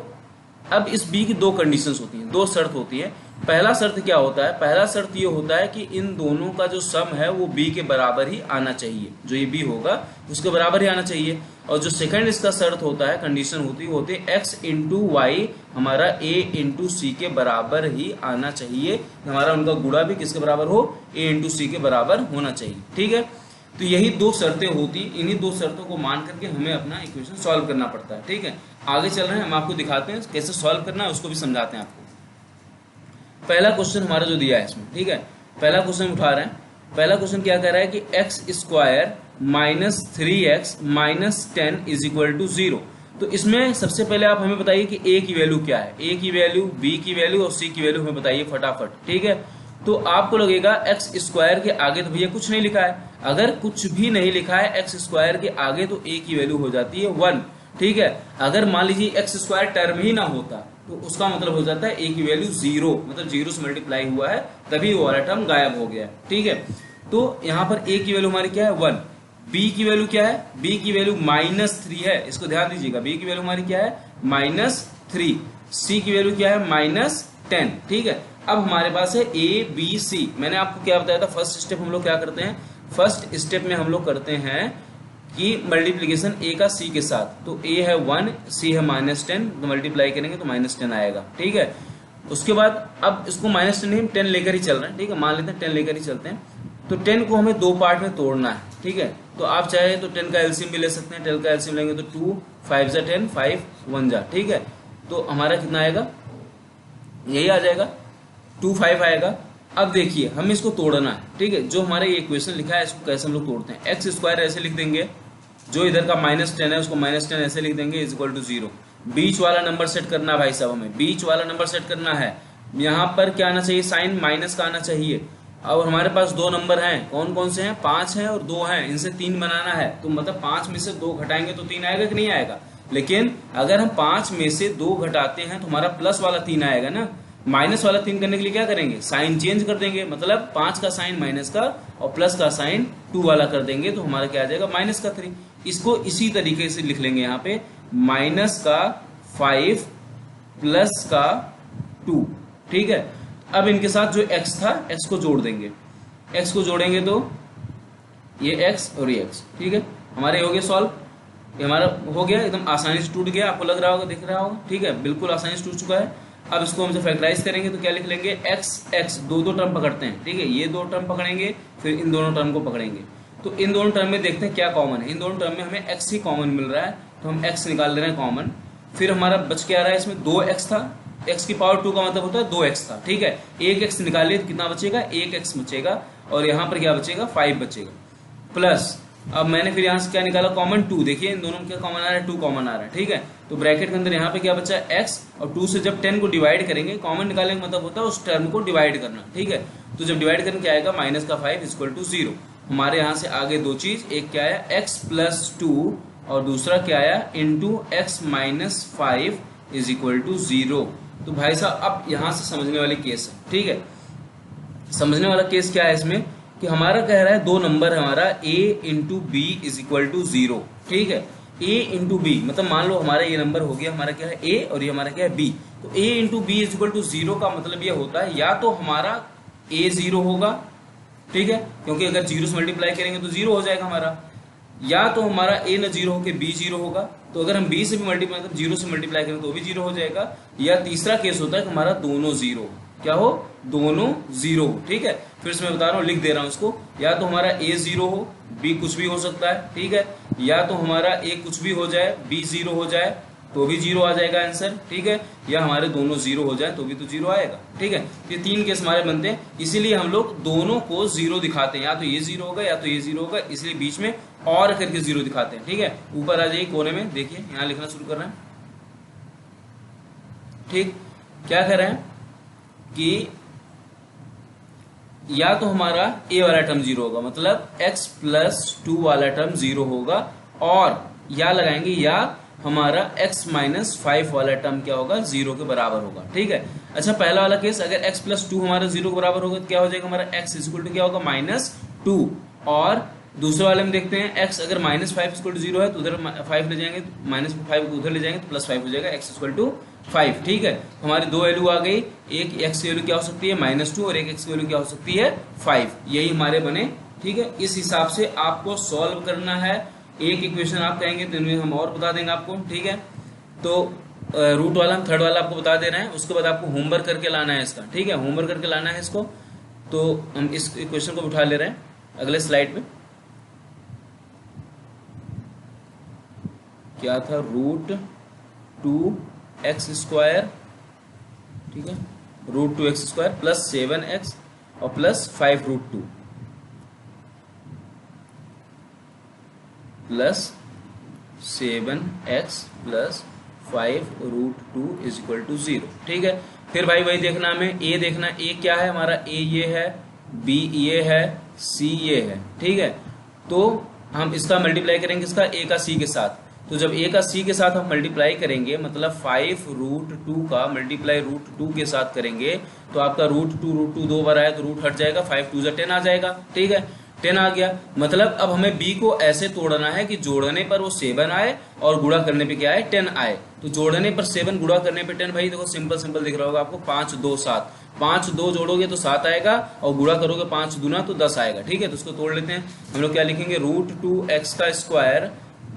अब इस b की दो कंडीशंस होती हैं, दो शर्त होती है। पहला शर्त क्या होता है, पहला शर्त ये होता है कि इन दोनों का जो सम है वो b के बराबर ही आना चाहिए, जो ये b होगा उसके बराबर ही आना चाहिए। और जो सेकंड इसका शर्त होता है, कंडीशन होती है x इंटू वाई हमारा a इंटू सी के बराबर ही आना चाहिए। हमारा उनका गुणा भी किसके बराबर हो, a इंटू सी के बराबर होना चाहिए, ठीक है। तो यही दो शर्तें होती, इन्हीं दो शर्तों को मान करके हमें अपना इक्वेशन सॉल्व करना पड़ता है, ठीक है। आगे चल रहे हैं, हम आपको दिखाते हैं कैसे सॉल्व करना है, उसको भी समझाते हैं आपको। पहला क्वेश्चन हमारा जो दिया है इसमें, ठीक है, पहला क्वेश्चन उठा रहे हैं। पहला क्वेश्चन क्या कह रहा है कि x square minus 3x minus 10 is equal to 0। तो इसमें सबसे पहले आप हमें बताइए कि a की वैल्यू क्या है, a की वैल्यू, b की वैल्यू और c की वैल्यू हमें बताइए फटाफट, ठीक है। तो आपको लगेगा एक्स स्क्वायर के आगे तो भैया कुछ नहीं लिखा है। अगर कुछ भी नहीं लिखा है एक्स स्क्वायर के आगे तो a की वैल्यू हो जाती है 1, ठीक है। अगर मान लीजिए एक्स स्क्वायर टर्म ही ना होता तो उसका मतलब हो जाता है a की वैल्यू 0, मतलब 0 से मल्टीप्लाई हुआ है तभी वो वाला टर्म गायब हो गया है, ठीक है। तो यहाँ पर a की वैल्यू हमारी क्या है 1, b की वैल्यू क्या है, b की वैल्यू -3 है, इसको ध्यान दीजिएगा। b की वैल्यू हमारी क्या है -3, c की वैल्यू क्या है -10, ठीक है। अब हमारे पास है a b c। मैंने आपको क्या बताया था, फर्स्ट स्टेप हम लोग क्या करते हैं, फर्स्ट स्टेप में हम लोग करते हैं कि मल्टीप्लीकेशन a का c के साथ। तो a है 1, c है -10, तो मल्टीप्लाई करेंगे तो -10 आएगा, ठीक है। उसके बाद अब इसको -10 नहीं, 10 लेकर ही चल रहे हैं, ठीक है। मान लेते हैं 10 लेकर ही चलते हैं। तो 10 को हमें दो पार्ट में तोड़ना है, ठीक है। तो आप चाहे तो 10 का एलसीएम भी ले सकते हैं। 10 का एलसीएम लेंगे तो 2 5 जा 10, 5 1 जा, ठीक है। तो हमारा कितना आएगा, यही आ जाएगा 2 5 आएगा। अब देखिए हमें इसको तोड़ना है, ठीक है। जो हमारे ये इक्वेशन लिखा है इसको कैसे हम लोग तोड़ते हैं, एक्स स्क्वायर ऐसे लिख देंगे, जो इधर का -10 है उसको -10 ऐसे लिख देंगे इज इक्वल टू 0। बीच वाला नंबर सेट करना है भाई साहब, हमें बीच वाला नंबर सेट करना है। यहाँ पर क्या आना चाहिए, साइन माइनस का आना चाहिए। अब हमारे पास दो नंबर हैं, कौन कौन से हैं, 5 हैं और 2 हैं, इनसे 3 बनाना है। तो मतलब 5 में से 2 घटाएंगे तो 3 आएगा कि नहीं आएगा। लेकिन अगर हम 5 में से 2 घटाते हैं तो हमारा प्लस वाला 3 आएगा ना। माइनस वाला 3 करने के लिए क्या करेंगे, साइन चेंज कर देंगे, मतलब 5 का साइन माइनस का और प्लस का साइन 2 वाला कर देंगे, तो हमारा क्या आ जाएगा, माइनस का 3। इसको इसी तरीके से लिख लेंगे यहाँ पे, माइनस का 5 प्लस का 2। ठीक है, अब इनके साथ जो x था, x को जोड़ देंगे। x को जोड़ेंगे तो ये x और ये x, ठीक है, हमारे हो गए सॉल्व। ये हमारा हो गया, एकदम आसानी से टूट गया, आपको लग रहा होगा, दिख रहा होगा, ठीक है, बिल्कुल आसानी से टूट चुका है। अब इसको हम जब फैक्टराइज करेंगे तो क्या लिख लेंगे, x दो टर्म पकड़ते हैं, ठीक है, ये 2 टर्म पकड़ेंगे, फिर इन दोनों टर्म को पकड़ेंगे। तो इन दोनों टर्म में देखते हैं क्या कॉमन है। इन दोनों टर्म में हमें x ही कॉमन मिल रहा है, तो हम x निकाल ले रहे हैं कॉमन। फिर हमारा बच के आ रहा है इसमें 2x था, x की पावर 2 का मतलब होता है 2x था, ठीक है, 1x निकालिए तो कितना बचेगा, 1x बचेगा, और यहाँ पर क्या बचेगा, 5 बचेगा। प्लस अब मैंने फिर यहाँ से क्या निकाला, कॉमन 2। देखिए इन दोनों में क्या कॉमन आ रहा है, 2 कॉमन आ रहा है, ठीक है। तो ब्रैकेट के अंदर यहाँ पे क्या बचा, x, और 2 से जब 10 को डिवाइड करेंगे, कॉमन निकालने का मतलब होता है उस टर्म को डिवाइड करना, ठीक है। तो जब डिवाइड करेंगे क्या आएगा, माइनस का 5 इक्वल टू 0। हमारे यहाँ से आगे दो चीज, एक क्या आया, x प्लस 2, और दूसरा क्या आया, into x minus 5 is equal to 0। तो भाई साहब अब यहाँ से समझने वाली केस है, ठीक है। समझने वाला केस क्या है इसमें, कि हमारा कह रहा है दो नंबर है हमारा a into b is equal to 0, ठीक है। a इंटू बी मतलब मान लो हमारा ये नंबर हो गया, हमारा क्या है a और ये हमारा क्या है b। तो a into b is equal to 0 का मतलब ये होता है या तो हमारा a 0 होगा, ठीक है, क्योंकि अगर 0 से मल्टीप्लाई करेंगे तो 0 हो जाएगा हमारा, या तो हमारा a न 0 होकर b 0 होगा। तो अगर हम b से भी मल्टीप्लाई मतलब 0 से मल्टीप्लाई करें तो भी 0 हो जाएगा। या तीसरा केस होता है कि हमारा दोनों 0, क्या हो, दोनों 0 हो, ठीक है। फिर से मैं बता रहा हूँ, लिख दे रहा हूँ इसको, या तो हमारा a 0 हो, b कुछ भी हो सकता है, ठीक है, या तो हमारा a कुछ भी हो जाए, b 0 हो जाए तो भी 0 आ जाएगा आंसर, ठीक है, या हमारे दोनों 0 हो जाए तो भी तो 0 आएगा, ठीक है। ये 3 केस हमारे बनते हैं, इसीलिए हम लोग दोनों को 0 दिखाते हैं, या तो ये 0 होगा या तो ये 0 होगा, इसलिए बीच में और करके 0 दिखाते हैं, ठीक है। ऊपर आ जाइए कोने में, देखिए यहाँ लिखना शुरू कर रहे हैं, ठीक। क्या कर रहे हैं कि या तो हमारा a वाला टर्म 0 होगा, मतलब x प्लस 2 वाला टर्म 0 होगा, और या लगाएंगे या हमारा x माइनस 5 वाला टर्म क्या होगा, 0 के बराबर होगा, ठीक है। अच्छा, पहला वाला केस, अगर x प्लस 2 हमारा 0 के बराबर होगा तो क्या हो जाएगा, हमारा x इक्वल टू क्या होगा, -2। और दूसरे वाले में देखते हैं, x अगर -5 इक्वल टू 0 है तो उधर 5 ले जाएंगे, -5 उधर ले जाएंगे तो +5 हो जाएगा, x इक्वल टू 5, ठीक है। हमारी दो वैल्यू आ गई, एक x की वैल्यू क्या हो सकती है, -2, और एक x की वैल्यू क्या हो सकती है, 5। यही हमारे बने, ठीक है। इस हिसाब से आपको सॉल्व करना है। एक इक्वेशन आप कहेंगे तो इनमें हम और बता देंगे आपको, ठीक है। तो रूट वाला हम थर्ड वाला आपको बता दे रहे हैं, उसके बाद आपको होमवर्क करके लाना है इसका, ठीक है, होमवर्क करके लाना है इसको। तो हम इस इक्वेशन को उठा ले रहे हैं अगले स्लाइड में। क्या था, √2x², ठीक है, √2x² प्लस 7x और plus 5√2 plus 7x plus 5√2 is equal to 0, ठीक है। फिर भाई वही देखना हमें, a देखना, a क्या है हमारा, a ये है, b ये है, c ये है, ठीक है। तो हम इसका मल्टीप्लाई करेंगे, इसका a का c के साथ। तो जब a का c के साथ हम मल्टीप्लाई करेंगे, मतलब 5√2 का मल्टीप्लाई √2 के साथ करेंगे, तो आपका √2 2 बार आया तो रूट हट जाएगा, 5 2 10 आ जाएगा, ठीक है, 10 आ गया। मतलब अब हमें b को ऐसे तोड़ना है कि जोड़ने पर वो 7 आए और गुणा करने पे क्या आए, 10 आए। तो जोड़ने पर 7, गुणा करने पे 10, भाई देखो सिंपल दिख रहा होगा आपको, 5 2 7, 5 2 जोड़ोगे तो 7 आएगा, और गुणा करोगे 5 दूना तो 10 आएगा, ठीक है। तो उसको तोड़ लेते हैं हम लोग, क्या लिखेंगे, √2x²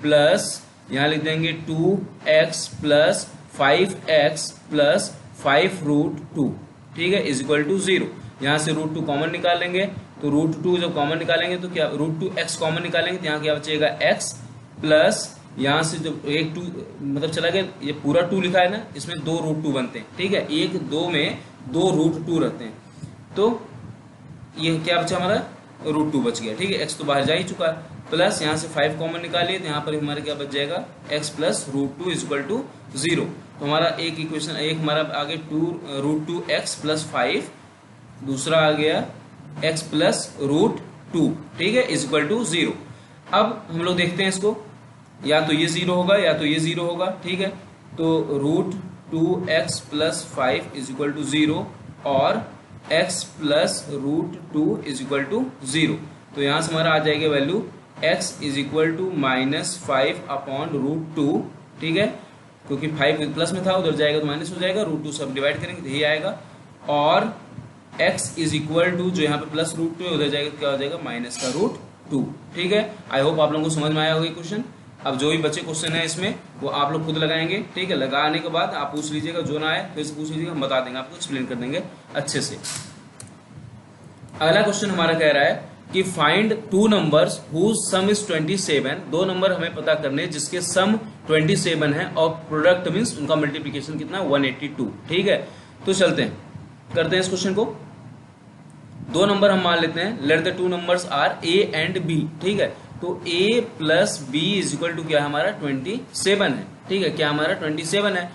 प्लस यहाँ लिख देंगे 2x प्लस 5x प्लस 5√2, ठीक है, इज इक्वल टू 0। यहाँ से √2 कॉमन निकाल लेंगे, तो √2 जब कॉमन निकालेंगे तो क्या, √2x कॉमन निकालेंगे तो यहाँ क्या बचेगा, x प्लस यहाँ से जब 1 2 मतलब चला गया, ये पूरा 2 लिखा है ना, इसमें 2 √2 बनते हैं, ठीक है, 1 2 में 2 √2 रहते हैं। तो ये क्या बचा हमारा, √2 बच गया, ठीक है, x तो बाहर जा ही चुका है। प्लस यहाँ से 5 कॉमन निकालिए तो यहाँ पर हमारा क्या बच जाएगा x plus root two is equal to 0। तो हमारा एक इक्वेशन एक हमारा आगे रूट टू एक्स प्लस 5, दूसरा आ गया x प्लस रूट 2, ठीक है, इज इक्वल टू 0। अब हम लोग देखते हैं इसको, या तो ये 0 होगा या तो ये 0 होगा, ठीक है। तो root 2x plus 5 is equal to 0 और x plus root 2 is equal to 0। तो यहाँ से हमारा आ जाएगा value x is equal to -5 upon root 2, ठीक है, क्योंकि 5 प्लस में था, उधर जाएगा तो माइनस हो जाएगा, रूट 2 सब डिवाइड करेंगे तो यही आएगा। और x इज इक्वल टू जो यहाँ पे प्लस रूट 2 है उधर जाएगा तो क्या हो जाएगा माइनस का रूट 2, ठीक है। आई होप आप लोगों को समझ में आया होगा क्वेश्चन। अब जो भी बचे क्वेश्चन है इसमें वो आप लोग खुद लगाएंगे, ठीक है। लगाने के बाद आप पूछ लीजिएगा, जो ना आए फिर से पूछ लीजिएगा, हम बता देंगे, आपको एक्सप्लेन कर देंगे अच्छे से। अगला क्वेश्चन हमारा कह रहा है कि find two numbers whose sum is 27। दो नंबर हमें पता करने जिसके सम 27 है और प्रोडक्ट मींस उनका मल्टीप्लिकेशन कितना 182, ठीक है। तो चलते हैं करते हैं इस क्वेश्चन को। दो नंबर हम मान लेते हैं, let the two numbers are a and b, ठीक है। तो a plus b is equal to क्या हमारा 27 है, ठीक है, क्या हमारा 27 है।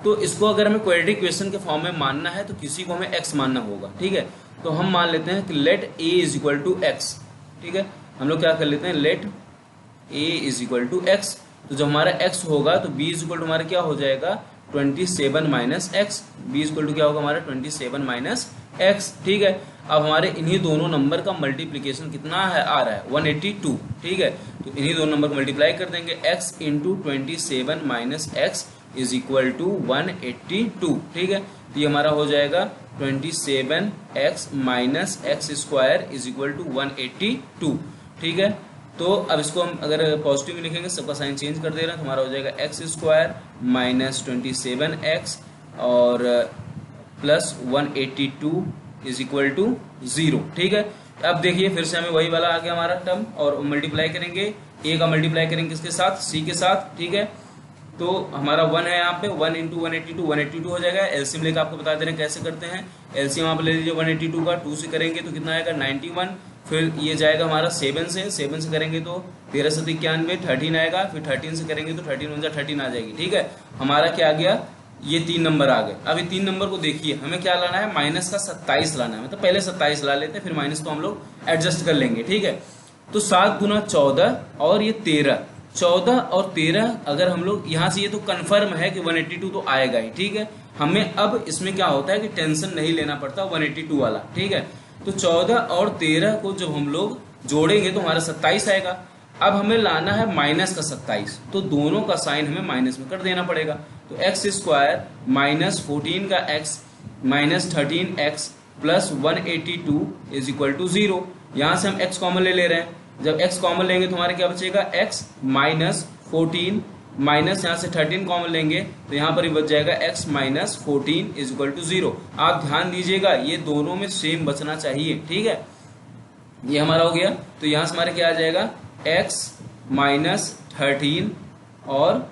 तो इसको अगर हमें क्वाड्रेटिक इक्वेशन के फॉर्म में मानना है तो किसी को हमें x मानना होगा, ठीक है। तो हम मान लेते हैं कि let a is equal to x, ठीक है। हम लोग क्या कर लेते हैं, let a is equal to x। तो जब हमारा x होगा तो b इज इक्वल टू हमारा क्या हो जाएगा 27 minus x, b is equal to क्या होगा हमारा 27 माइनस x, ठीक है। अब हमारे इन्हीं दोनों नंबर का मल्टीप्लिकेशन कितना है आ रहा है 182, ठीक है। तो इन्हीं दोनों नंबर को मल्टीप्लाई कर देंगे, x into 27 minus x is equal to 182, ठीक है। तो ये हमारा हो जाएगा 27x minus x square is equal to 182, ठीक है। तो अब इसको हम अगर पॉजिटिव में लिखेंगे, सबका साइन चेंज कर दे रहे हैं, तो हमारा हो जाएगा एक्स स्क्वायर माइनस 27x और प्लस 182 इज इक्वल टू 0, ठीक है। अब देखिए फिर से हमें वही वाला आ गया हमारा टर्म और मल्टीप्लाई करेंगे, a का मल्टीप्लाई करेंगे किसके साथ, c के साथ, ठीक है। तो हमारा 1 है यहाँ पे, 1 इंटू 182 हो जाएगा। एलसीएम लेकर आपको बता दे रहे हैं कैसे करते हैं। एलसीएम यहाँ पे ले लीजिए 182 का, 2 से करेंगे तो कितना आएगा 91, फिर ये जाएगा हमारा 7 से करेंगे तो 13 से 91 13 आएगा, फिर 13 से करेंगे तो 13 आ जाएगी, ठीक है। हमारा क्या आ गया, ये 3 नंबर आ गए। अब ये 3 नंबर को देखिए, हमें क्या लाना है, माइनस का 27 लाना है, मतलब पहले 27 ला लेते हैं, फिर माइनस को हम लोग एडजस्ट कर लेंगे, ठीक है। तो 7 गुना 14 और ये 13, 14 और 13 अगर हम लोग यहाँ से, ये तो कंफर्म है कि 182 तो आएगा ही, ठीक है। हमें अब इसमें क्या होता है कि टेंशन नहीं लेना पड़ता 182 वाला, ठीक है। तो 14 और 13 को जब हम लोग जोड़ेंगे तो हमारा 27 आएगा। अब हमें लाना है माइनस का 27, तो दोनों का साइन हमें माइनस में कर देना पड़ेगा। तो एक्स स्क्वायर माइनस 14 का x minus 13x plus 182 is equal to 0। यहाँ से हम x कॉमन ले रहे हैं, जब x कॉमन लेंगे तो हमारे क्या बचेगा x माइनस 14 माइनस यहाँ से 13 कॉमन लेंगे तो यहाँ पर ही बच जाएगा x minus 14 is equal to 0। आप ध्यान दीजिएगा ये दोनों में सेम बचना चाहिए, ठीक है। ये हमारा हो गया, तो यहाँ से हमारे क्या आ जाएगा x माइनस 13 और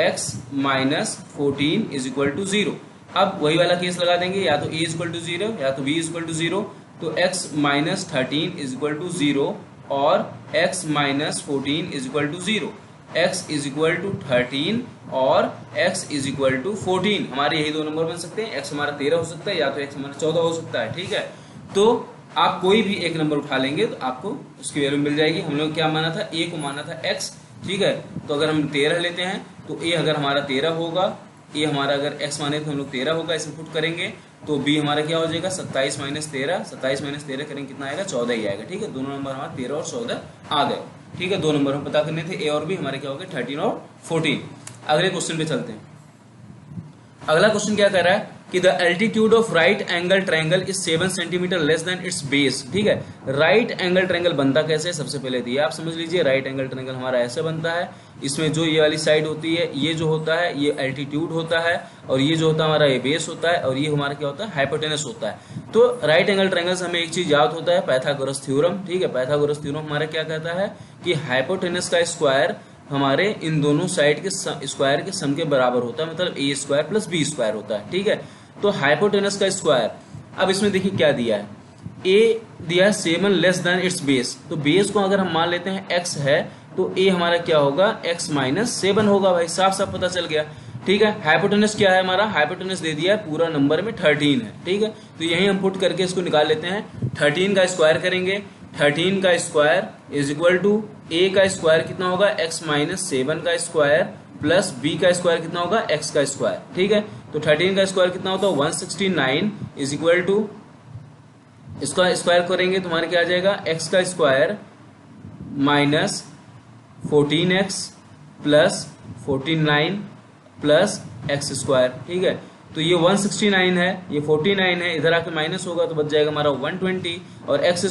x minus 14 is equal to 0। अब वही वाला केस लगा देंगे, या तो a इज इक्वल टू 0 या तो b इज इक्वल टू 0। तो x minus 13 is equal to 0 और x minus 14 is equal to 0। x is equal to 13 और x इज इक्वल टू 14, हमारे यही दो नंबर बन सकते हैं। x हमारा 13 हो सकता है या तो x हमारा 14 हो सकता है, ठीक है। तो आप कोई भी एक नंबर उठा लेंगे तो आपको उसकी वैल्यू मिल जाएगी। हम लोग क्या माना था, a को माना था x, ठीक है। तो अगर हम 13 लेते हैं तो a अगर हमारा 13 होगा, a हमारा अगर x माने तो हम लोग 13 होगा, इसमें पुट करेंगे तो b हमारा क्या हो जाएगा 27 माइनस 13, 27 माइनस 13 करेंगे कितना आएगा 14 ही आएगा, ठीक है। दोनों नंबर हमारे 13 और 14 आ गए, ठीक है। दो नंबर हम पता करने थे, a और b, हमारे क्या हो गए 13 और 14। अगले क्वेश्चन पे चलते हैं। अगला क्वेश्चन क्या कर रहा है कि the altitude of right angle triangle is 7 centimetre less than it's base, ठीक है। राइट एंगल ट्रायंगल बनता कैसे, सबसे पहले दिया आप समझ लीजिए। राइट एंगल ट्रायंगल हमारा ऐसे बनता है, इसमें जो ये वाली साइड होती है, ये जो होता है ये एल्टीट्यूड होता है, और ये जो होता है हमारा ये बेस होता है, और ये हमारा क्या होता है हाइपोटेनस होता है। तो राइट एंगल ट्रायंगल से हमें एक चीज याद होता है, पाइथागोरस थ्योरम, ठीक है। पाइथागोरस थ्योरम हमारा क्या कहता है कि हाइपोटेनस का स्क्वायर हमारे इन दोनों साइड के स्क्वायर के सम के बराबर होता है, मतलब a square plus b square होता है, ठीक है। तो हाइपोटेनस का स्क्वायर, अब इसमें देखिए क्या दिया है, ए दिया है 7 लेस देन इट्स बेस, तो बेस को अगर हम मान लेते हैं x है तो ए हमारा क्या होगा x माइनस 7 होगा भाई, साफ साफ पता चल गया। ठीक है, हाइपोटेनस क्या है हमारा, हाइपोटेनस दे दिया है पूरा नंबर में 13 है। ठीक है, तो यही हम पुट करके इसको निकाल लेते हैं। 13 का स्क्वायर करेंगे, 13 का स्क्वायर इज इक्वल टू ए का स्क्वायर कितना होगा x माइनस 7 का स्क्वायर प्लस b का स्क्वायर कितना होगा x का स्क्वायर। ठीक है, तो 13 का स्क्वायर कितना होता है 169 इज इक्वल टू, इसका स्क्वायर करेंगे तुम्हारे क्या आ जाएगा x का square minus 14x plus 49 plus x square. ठीक है, तो ये 169 है, ये 49 है, इधर आके माइनस होगा तो बच जाएगा हमारा 120 और x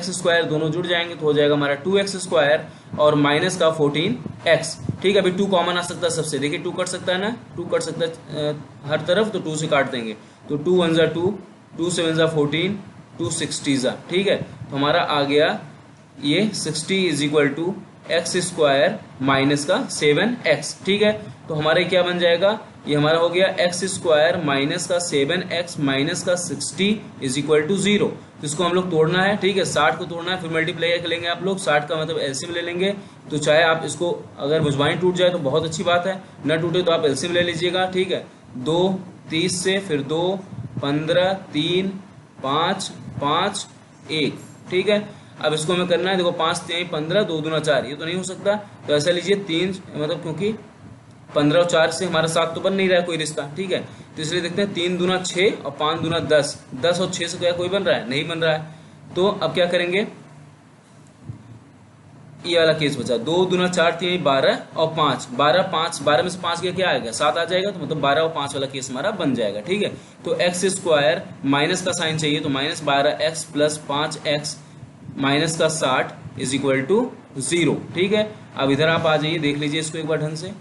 स्क्वायर दोनों जुड़ जाएंगे तो हो जाएगा हमारा 2x स्क्वायर और माइनस का 14x। ठीक है, अभी 2 कॉमन आ सकता है सबसे, देखिए 2 कट सकता है ना, 2 कट सकता है हर तरफ, तो 2 से काट देंगे तो 2 1 जा 2, 2 7 जा 14, 2 60 जा। ठीक है, तो हमारा आ गया ये 60 is equal to x square minus का 7x। ठीक है, तो हमारे क्या बन जाएगा, ये हमारा हो गया एक्स स्क्वायर माइनस का 7x माइनस का 60 इज इक्वल टू 0। तो इसको हम लोग तोड़ना है। ठीक है, 60 को तोड़ना है, फिर मल्टीप्लाई करेंगे आप लोग, 60 का मतलब एलसीएम ले लेंगे। तो चाहे आप इसको अगर भुजवाइन टूट जाए तो बहुत अच्छी बात है, न टूटे तो आप एलसीएम ले लीजिएगा। ठीक है, 2 30 से फिर 2 15 3 5 5 1। ठीक है, अब इसको हमें करना है, देखो 5 3 15 2 दूना 4, ये तो नहीं हो सकता, तो ऐसा लीजिए 3 मतलब क्योंकि 15 और 4 से हमारा 7 तो बन नहीं रहा है कोई रिश्ता। ठीक है, तो इसलिए देखते हैं 3 दूना 6 और 5 दूना 10, 10 और 6 से क्या कोई बन रहा है, नहीं बन रहा है। तो अब क्या करेंगे, ये वाला केस बचा, 2 दूना 4 3 12 और 5 12 5 12 में से 5 क्या आएगा 7 आ जाएगा, तो मतलब 12 और 5 वाला केस हमारा बन जाएगा। ठीक है, तो एक्स स्क्वायर माइनस का साइन चाहिए, तो minus 12x plus 5x minus का 60 इज इक्वल टू 0। ठीक है, अब इधर आप आ जाइए, देख लीजिए इसको एक बार ढंग से,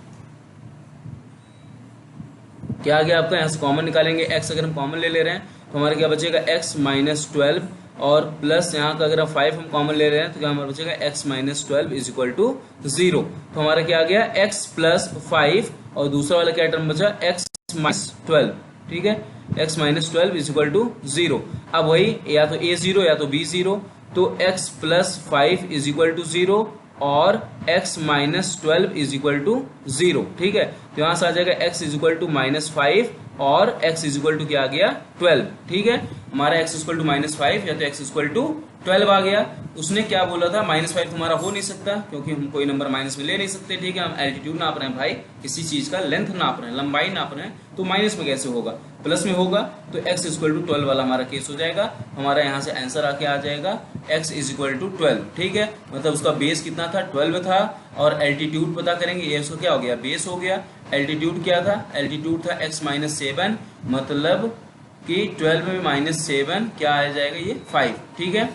क्या आ गया आपका, यहाँ से कॉमन निकालेंगे, x अगर हम कॉमन ले रहे हैं तो हमारा क्या बचेगा x माइनस 12 और प्लस यहाँ का अगर हम 5 हम कॉमन ले रहे हैं तो क्या हमारा बचेगा x minus 12 is equal to 0। तो हमारा क्या आ गया x प्लस 5 और दूसरा वाला क्या टर्म बचा x माइनस 12। ठीक है, x minus 12 is equal to 0। अब वही या तो a 0 या तो b 0, तो x plus 5 is equal to 0 और x minus 12 is equal to 0। ठीक है, तो यहां से आ जाएगा x is equal to minus 5 और x इज इक्वल टू क्या आ गया 12। ठीक है, हमारा x इक्वल टू माइनस 5 या तो x इक्वल टू 12 आ गया। उसने क्या बोला था, माइनस 5 तुम्हारा हो नहीं सकता क्योंकि हम कोई नंबर माइनस में ले नहीं सकते। ठीक है, हम एल्टीट्यूड नाप रहे हैं भाई, किसी चीज का लेंथ नाप रहे हैं, लंबाई नाप रहे हैं, तो माइनस में कैसे होगा, प्लस में होगा। तो x इक्वल टू 12 वाला हमारा केस हो जाएगा, हमारा यहाँ से आंसर आके आ जाएगा x इज इक्वल टू 12। ठीक है, मतलब उसका बेस कितना था 12 था और एल्टीट्यूड पता करेंगे, ये उसका क्या हो गया बेस हो गया। एल्टीट्यूड क्या था, एल्टीट्यूड था x माइनस 7, मतलब कि 12 में माइनस 7 क्या आ जाएगा ये 5। ठीक है,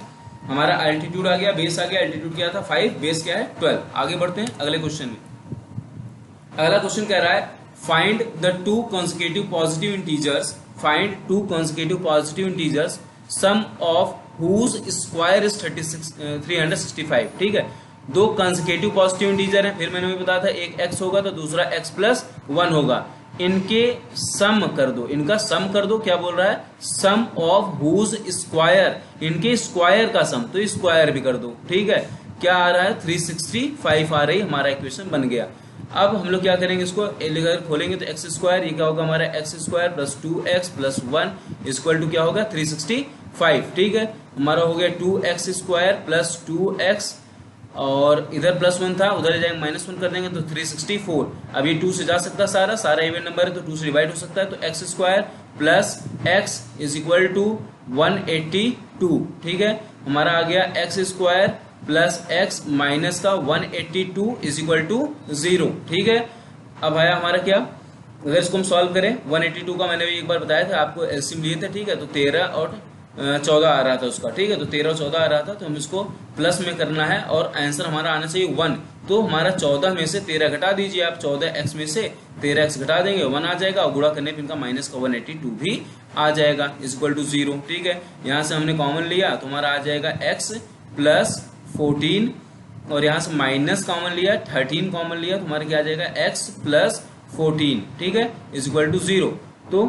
हमारा एल्टीट्यूड आ गया, बेस आ गया, एल्टीट्यूड क्या था 5, बेस क्या है 12। आगे बढ़ते हैं अगले क्वेश्चन में। अगला क्वेश्चन कह रहा है find the 2 consecutive positive integers, find 2 consecutive positive integers sum of whose square is 365। ठीक है, 2 consecutive positive integer है, फिर मैंने भी बताया था एक x होगा तो दूसरा x प्लस 1 होगा, इनके सम कर दो, इनका सम कर दो। क्या बोल रहा है, सम ऑफ हुज स्क्वायर, इनके स्क्वायर का सम, तो स्क्वायर भी कर दो। ठीक है, क्या आ रहा है 365 आ रही, हमारा इक्वेशन बन गया। अब हम लोग क्या करेंगे, इसको अगर खोलेंगे तो एक्स स्क्वायर, ये क्या होगा हमारा x square plus 2x plus 1 equal to क्या होगा 365। ठीक है, हमारा हो गया 2x स्क्वायर प्लस 2x और इधर प्लस 1 था, उधर जाएंगे माइनस 1 कर देंगे तो 364। अब ये 2 से जा सकता है, सारा इवन नंबर है तो 2 से डिवाइड हो सकता है, तो x square plus x is equal to 182। ठीक है, हमारा आ गया x square plus x minus का 182 इज इक्वल टू 0। ठीक है, अब आया हमारा क्या, अगर इसको हम सॉल्व करें 182 का मैंने भी एक बार बताया था आपको, एलसीएम लिए थे। ठीक है, तो 13 और 14 आ रहा था उसका। ठीक है, तो 13 और 14 आ रहा था, तो हम इसको प्लस में करना है और आंसर हमारा आना चाहिए 1। तो हमारा 14 में से 13 घटा दीजिए आप, 14x में से 13x घटा देंगे 1 आ जाएगा और गुणा करने पर इनका माइनस का 182 भी आ जाएगा इज इक्वल टू 0। ठीक है, यहाँ से हमने कॉमन लिया तो हमारा आ जाएगा x प्लस 14 और यहाँ से माइनस कॉमन लिया 13 कॉमन लिया तो हमारे क्या आ जाएगा x प्लस 14। ठीक है, इज इक्वल टू 0। तो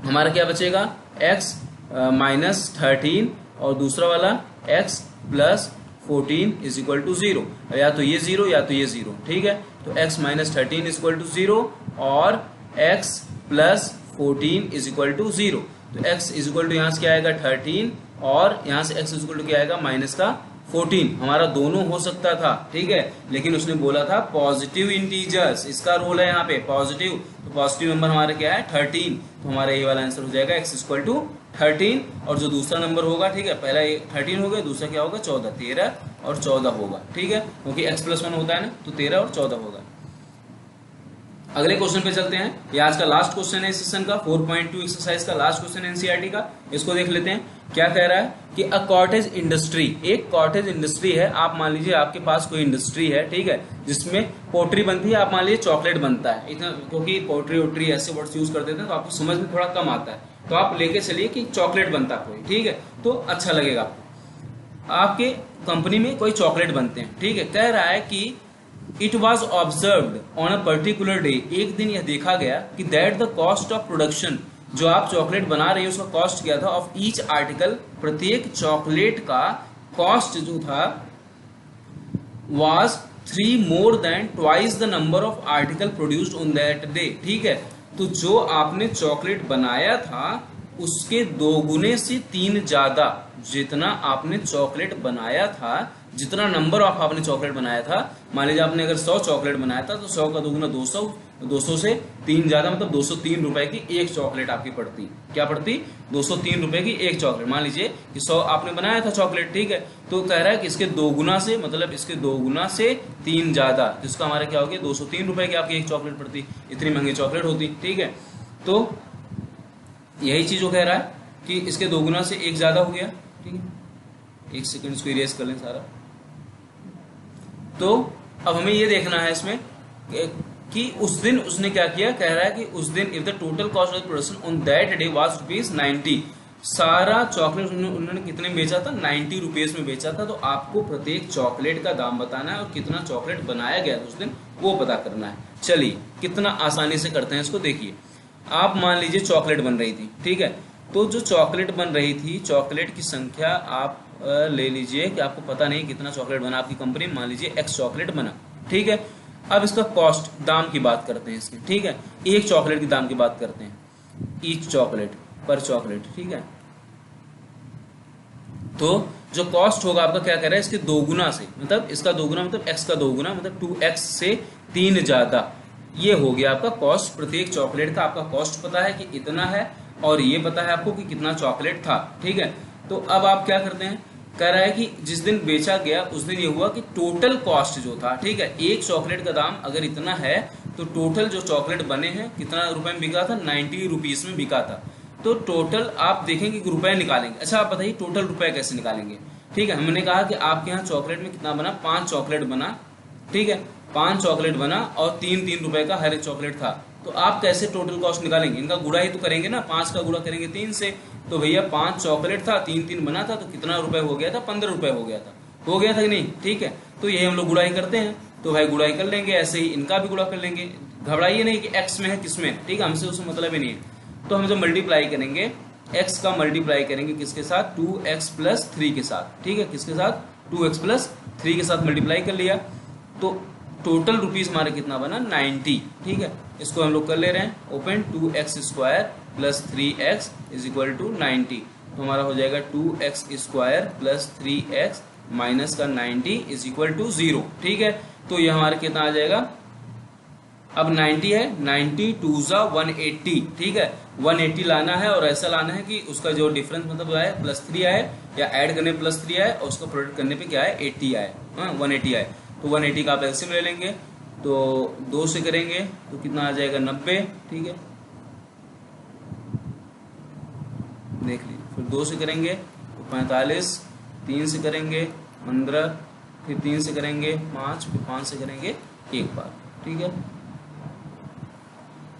हमारा क्या बचेगा x -13 और दूसरा वाला x plus 14 is equal to 0, या तो ये 0 या तो ये 0, ठीक है। तो x minus 13 is equal to 0 और x plus 14 is equal to 0। तो x इज इक्वल टू यहाँ से क्या आएगा 13 और यहाँ से x इज इक्वल टू क्या आएगा माइनस का 14। हमारा दोनों हो सकता था, ठीक है, लेकिन उसने बोला था पॉजिटिव इंटीजर्स, इसका रोल है यहाँ पे पॉजिटिव। तो पॉजिटिव नंबर हमारा क्या है 13, तो हमारा ये वाला आंसर हो जाएगा x इक्वल टू 13। और जो दूसरा नंबर होगा, ठीक है, पहला 13 हो गया, दूसरा क्या होगा 14, 13 और 14 होगा, ठीक है, क्योंकि x प्लस 1 होता है ना, तो 13 और 14 होगा। अगले क्वेश्चन पे चलते हैं। ये आज का लास्ट क्वेश्चन है इस सेशन का, 4.2 एक्सरसाइज का लास्ट क्वेश्चन है एनसीईआरटी का। इसको देख लेते हैं। क्या कह रहा है कि अ कॉटेज इंडस्ट्री, एक कॉटेज इंडस्ट्री है। आप मान लीजिए आपके पास कोई इंडस्ट्री है, ठीक है, जिसमें पोट्री बनती है। आप मान लीजिए चॉकलेट बनता है, इतना, क्योंकि पोट्री वोट्री ऐसे वर्ड्स यूज करते थे तो आपको समझ में थोड़ा कम आता है, तो आप लेके चलिए कि चॉकलेट बनता कोई, ठीक है, तो अच्छा लगेगा आपको। आपके कंपनी में कोई चॉकलेट बनते हैं, ठीक है। कह रहा है कि it was observed on a particular day, एक दिन यह देखा गया कि that the cost of production, जो आप चॉकलेट बना रहे हो उसका कॉस्ट क्या था, ऑफ ईच आर्टिकल, प्रत्येक चॉकलेट का कॉस्ट जो था, was 3 more than twice the number of article produced on that day, ठीक है। तो जो आपने चॉकलेट बनाया था उसके 2 गुने से 3 ज्यादा, जितना आपने चॉकलेट बनाया था, जितना नंबर ऑफ आपने चॉकलेट बनाया था, मान लीजिए आपने अगर 100 चॉकलेट बनाया था तो 100 का 2 गुना 200, 200 से 3 ज्यादा, मतलब 203 रुपए की एक चॉकलेट आपकी पड़ती। क्या पड़ती? 203 रुपए की एक चॉकलेट। मान लीजिए कि 100 आपने बनाया था चॉकलेट, ठीक है, तो कह रहा है कि इसके 2 गुना से, मतलब इसके 2 गुना से 3 ज्यादा, जिसका हमारा क्या हो गया 203 रुपए की आपकी एक चॉकलेट पड़ती। इतनी महंगी चॉकलेट होती, ठीक है। तो यही चीज वो कह रहा है कि इसके 2 गुना से 1 ज्यादा हो गया, ठीक है। 1 सेकंड इसको इरेज कर लें सारा। तो अब हमें ये देखना है इसमें कि उस दिन उसने क्या किया। कह रहा है कि उस दिन if the total cost of production on that day was ₹90, सारा चॉकलेट उन्होंने कितने में बेचा था, 90 रुपीज में बेचा था। तो आपको प्रत्येक चॉकलेट का दाम बताना है और कितना चॉकलेट बनाया गया उस दिन वो पता करना है। चलिए कितना आसानी से करते हैं इसको। देखिए, आप मान लीजिए चॉकलेट बन रही थी, ठीक है, तो जो चॉकलेट बन रही थी, चॉकलेट की संख्या आप ले लीजिए कि आपको पता नहीं कितना चॉकलेट बना आपकी कंपनी में, मान लीजिए X चॉकलेट बना, ठीक है। अब इसका कॉस्ट, दाम की बात करते हैं इसके, ठीक है, एक चॉकलेट की दाम की बात करते हैं, ईच चॉकलेट पर चॉकलेट, ठीक है। तो जो कॉस्ट होगा आपका, क्या कह रहा है, इसके 2 गुना से, मतलब इसका 2 गुना मतलब X का 2 गुना, मतलब 2X से 3 ज्यादा, ये हो गया आपका कॉस्ट। प्रत्येक चॉकलेट का आपका कॉस्ट पता है कि इतना है और ये पता है आपको कि कितना चॉकलेट था, ठीक है। तो अब आप क्या करते हैं, कह रहा है कि जिस दिन बेचा गया उस दिन ये हुआ कि टोटल कॉस्ट जो था, ठीक है, एक चॉकलेट का दाम अगर इतना है तो टोटल जो चॉकलेट बने हैं कितना रुपए में बिका था, 90 रुपीज में बिका था। तो टोटल आप देखेंगे कि रुपए निकालेंगे। अच्छा आप बताइए टोटल रुपए कैसे निकालेंगे, ठीक है। हमने कहा कि आपके यहाँ चॉकलेट में कितना बना, 5 चॉकलेट बना, ठीक है, 5 चॉकलेट बना और 3-3 रुपए का हर एक चॉकलेट था। तो आप कैसे टोटल कॉस्ट निकालेंगे, इनका गुणा ही तो करेंगे ना, 5 का गुणा करेंगे 3 से। तो भैया 5 चॉकलेट था, 3-3 बना था, तो कितना रुपए हो गया था, 15 रुपए हो गया था कि नहीं, ठीक है। तो यही हम लोग गुड़ाई करते हैं, तो भाई गुड़ाई कर लेंगे, ऐसे ही इनका भी गुणा कर लेंगे। घबराइए नहीं कि x में है किसमें, ठीक है, हमसे उससे मतलब ही नहीं है। तो हम जब मल्टीप्लाई करेंगे, x का मल्टीप्लाई करेंगे किसके साथ, 2x प्लस 3 के साथ, ठीक है, किसके साथ, 2x प्लस 3 के साथ मल्टीप्लाई कर लिया। तो टोटल रुपीज हमारे कितना बना, 90, ठीक है। इसको हम लोग कर ले रहे हैं open, 2x square plus 3x is equal to 90। तो हमारा हो जाएगा 2x square plus 3x minus का 90 इज इक्वल टू 0, ठीक है। तो ये हमारा कितना आ जाएगा, अब 90 है, 90 2 जा 180, ठीक है, 180 लाना है और ऐसा लाना है कि उसका जो डिफरेंस मतलब आए +3 आए, या ऐड करने +3 आए और उसको प्रोडक्ट करने पे क्या है 80 आए, 180 आए। तो 180 का आप एलसीएम ले लेंगे, तो 2 से करेंगे तो कितना आ जाएगा 90, ठीक है, देख लीजिए। फिर 2 से करेंगे तो 45, 3 से करेंगे 15, फिर 3 से करेंगे 5, फिर 5 से करेंगे एक बार, ठीक है।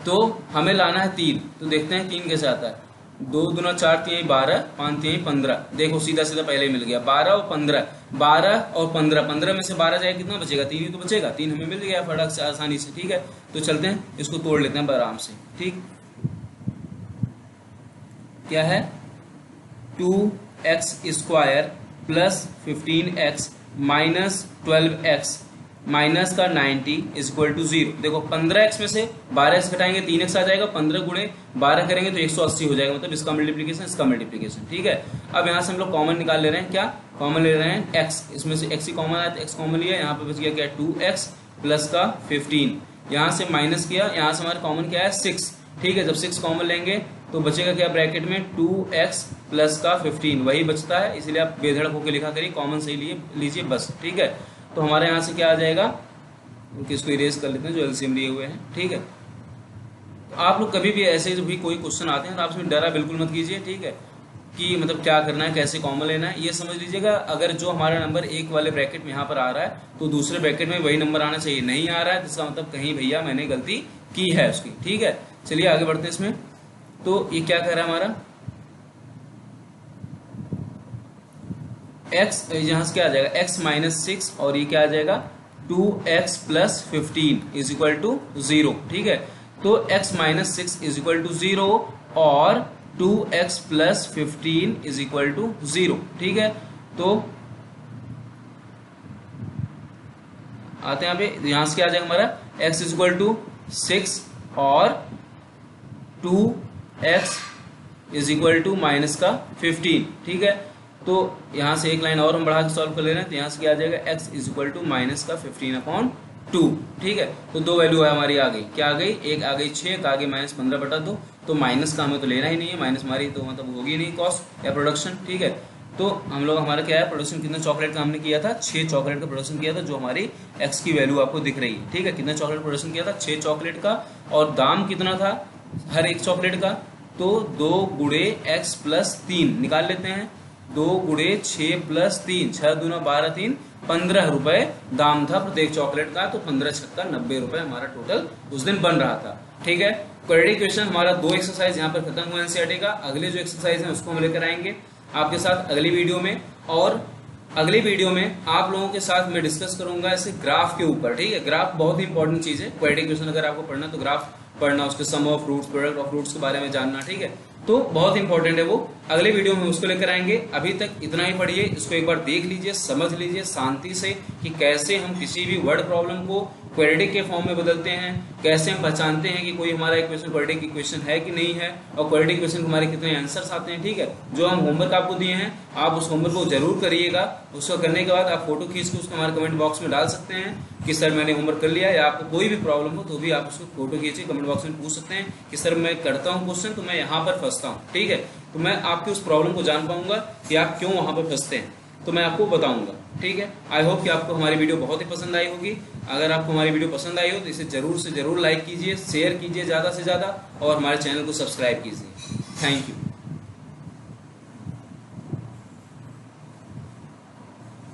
तो हमें लाना है 3, तो देखते हैं 3 कैसे आता है। 2 दूना 4 3 12, 5 3 15, देखो सीधा सीधा पहले ही मिल गया, 12 और 15, 12 और 15, 15 में से 12 जाए कितना बचेगा, 3 ही तो बचेगा, 3 हमें मिल गया फटाक से आसानी से, ठीक है। तो चलते हैं इसको तोड़ लेते हैं आराम से, ठीक। क्या है 2x² plus 15x minus 12x minus का 90 इज इक्वल टू 0। देखो 15x में से 12x घटाएंगे 3x आ जाएगा, 15 गुणे 12 करेंगे तो 180 हो जाएगा, मतलब इसका मल्टीप्लीकेशन इसका मल्टीप्लीकेशन। ठीक है, अब यहाँ से हम लोग कॉमन निकाल ले रहे हैं, क्या कॉमन ले रहे हैं x, इसमें से x ही कॉमन आया तो x कॉमन लिया, यहाँ पे बच गया क्या 2x प्लस का 15, यहाँ से माइनस किया, यहाँ से हमारा कॉमन क्या है 6। ठीक है, जब 6 कॉमन लेंगे तो बचेगा क्या ब्रैकेट में 2x प्लस का 15, वही बचता है, इसलिए आप बेधड़क होकर लिखा करिए, कॉमन सही लिए लीजिए बस। ठीक है, तो हमारे यहाँ से क्या आ जाएगा, इसको इरेज कर लेते हैं जो एलसीएम लिए हुए हैं। ठीक है, तो आप लोग कभी भी ऐसे भी कोई क्वेश्चन आते हैं तो आप इसमें डरा बिल्कुल मत कीजिए। ठीक है, कि मतलब क्या करना है, कैसे कॉमन लेना है, ये समझ लीजिएगा। अगर जो हमारा नंबर एक वाले ब्रैकेट में यहाँ पर आ रहा है तो दूसरे ब्रैकेट में वही नंबर आना चाहिए, नहीं आ रहा है तो इसका मतलब कहीं भैया मैंने गलती की है उसकी। ठीक है, चलिए आगे बढ़ते हैं इसमें। तो ये क्या कह रहा है हमारा x, यहाँ से क्या आ जाएगा x माइनस 6 और ये क्या आ जाएगा 2x plus 15 is equal to 0। ठीक है, तो x minus 6 is equal to 0 और 2x plus 15 is equal to 0। ठीक है, तो आते हैं यहाँ पे, यहाँ से क्या आ जाएगा हमारा x इज इक्वल टू 6 और 2x is equal to minus का 15। ठीक है, तो यहाँ से एक लाइन और हम बढ़ा के सॉल्व कर ले रहे हैं, तो यहाँ से क्या आ जाएगा x is equal to minus का 15/2। ठीक है, तो दो वैल्यू है हमारी आ गई, क्या आ गई, एक आ गई 6, एक आ गई माइनस 15/2। तो माइनस का हमें तो लेना ही नहीं है, माइनस हमारी तो मतलब होगी नहीं कॉस्ट या प्रोडक्शन। ठीक है, तो हम लोग हमारा क्या है प्रोडक्शन, कितना चॉकलेट का हमने किया था, 6 चॉकलेट का प्रोडक्शन किया था, जो हमारी x की वैल्यू आपको दिख रही है। ठीक है, कितना चॉकलेट प्रोडक्शन किया था, 6 चॉकलेट का, और दाम कितना था हर एक चॉकलेट का, तो 2 गुणे x प्लस 3 निकाल लेते हैं, 2 गुणे 6 प्लस 3, 6 दूना 12, 3 15 रुपए दाम था प्रत्येक चॉकलेट का, तो 15 छक्का 90 रुपए हमारा टोटल उस दिन बन रहा था। ठीक है, क्वेरी क्वेश्चन हमारा 2 एक्सरसाइज यहाँ पर खत्म हुआ एनसीईआरटी का। अगले जो एक्सरसाइज है उसको हम लेकर आएंगे आपके साथ अगली वीडियो में, और अगली वीडियो में आप लोगों के साथ मैं डिस्कस करूंगा ऐसे ग्राफ के ऊपर। ठीक है, ग्राफ बहुत ही इंपॉर्टेंट चीज है, क्वेरी क्वेश्चन अगर आपको पढ़ना तो ग्राफ पढ़ना, उसके sum of fruits, product of fruits के बारे में जानना। ठीक है, तो बहुत इंपॉर्टेंट है वो, अगले वीडियो में उसको लेकर आएंगे। अभी तक इतना ही पढ़िए, इसको एक बार देख लीजिए, समझ लीजिए शांति से कि कैसे हम किसी भी वर्ड प्रॉब्लम को क्वेड्रेटिक के फॉर्म में बदलते हैं, कैसे हम पहचानते हैं कि कोई हमारा इक्वेशन क्वेड्रेटिक इक्वेशन है कि नहीं है, और क्वेड्रेटिक इक्वेशन हमारे कितने आंसर्स आते हैं। ठीक है, जो हम होमवर्क आपको दिए हैं आप उस होमवर्क को जरूर करिएगा। उसको करने के बाद आप फोटो खींच के उसको हमारे कमेंट बॉक्स में डाल सकते हैं कि सर मैंने होमवर्क कर लिया, या आपको कोई भी प्रॉब्लम हो तो भी आप उसको फोटो खींचिए, कमेंट बॉक्स में पूछ सकते हैं कि सर मैं करता हूँ क्वेश्चन तो मैं यहाँ पर फंसता हूँ। ठीक है, तो मैं आपकी उस प्रॉब्लम को जान पाऊंगा कि आप क्यों वहां पर फंसते हैं, तो मैं आपको बताऊंगा। ठीक है, आई होप कि आपको हमारी वीडियो बहुत ही पसंद आई होगी। अगर आपको हमारी वीडियो पसंद आई हो तो इसे जरूर से जरूर लाइक कीजिए, शेयर कीजिए ज़्यादा से ज़्यादा, और हमारे चैनल को सब्सक्राइब कीजिए। Thank you.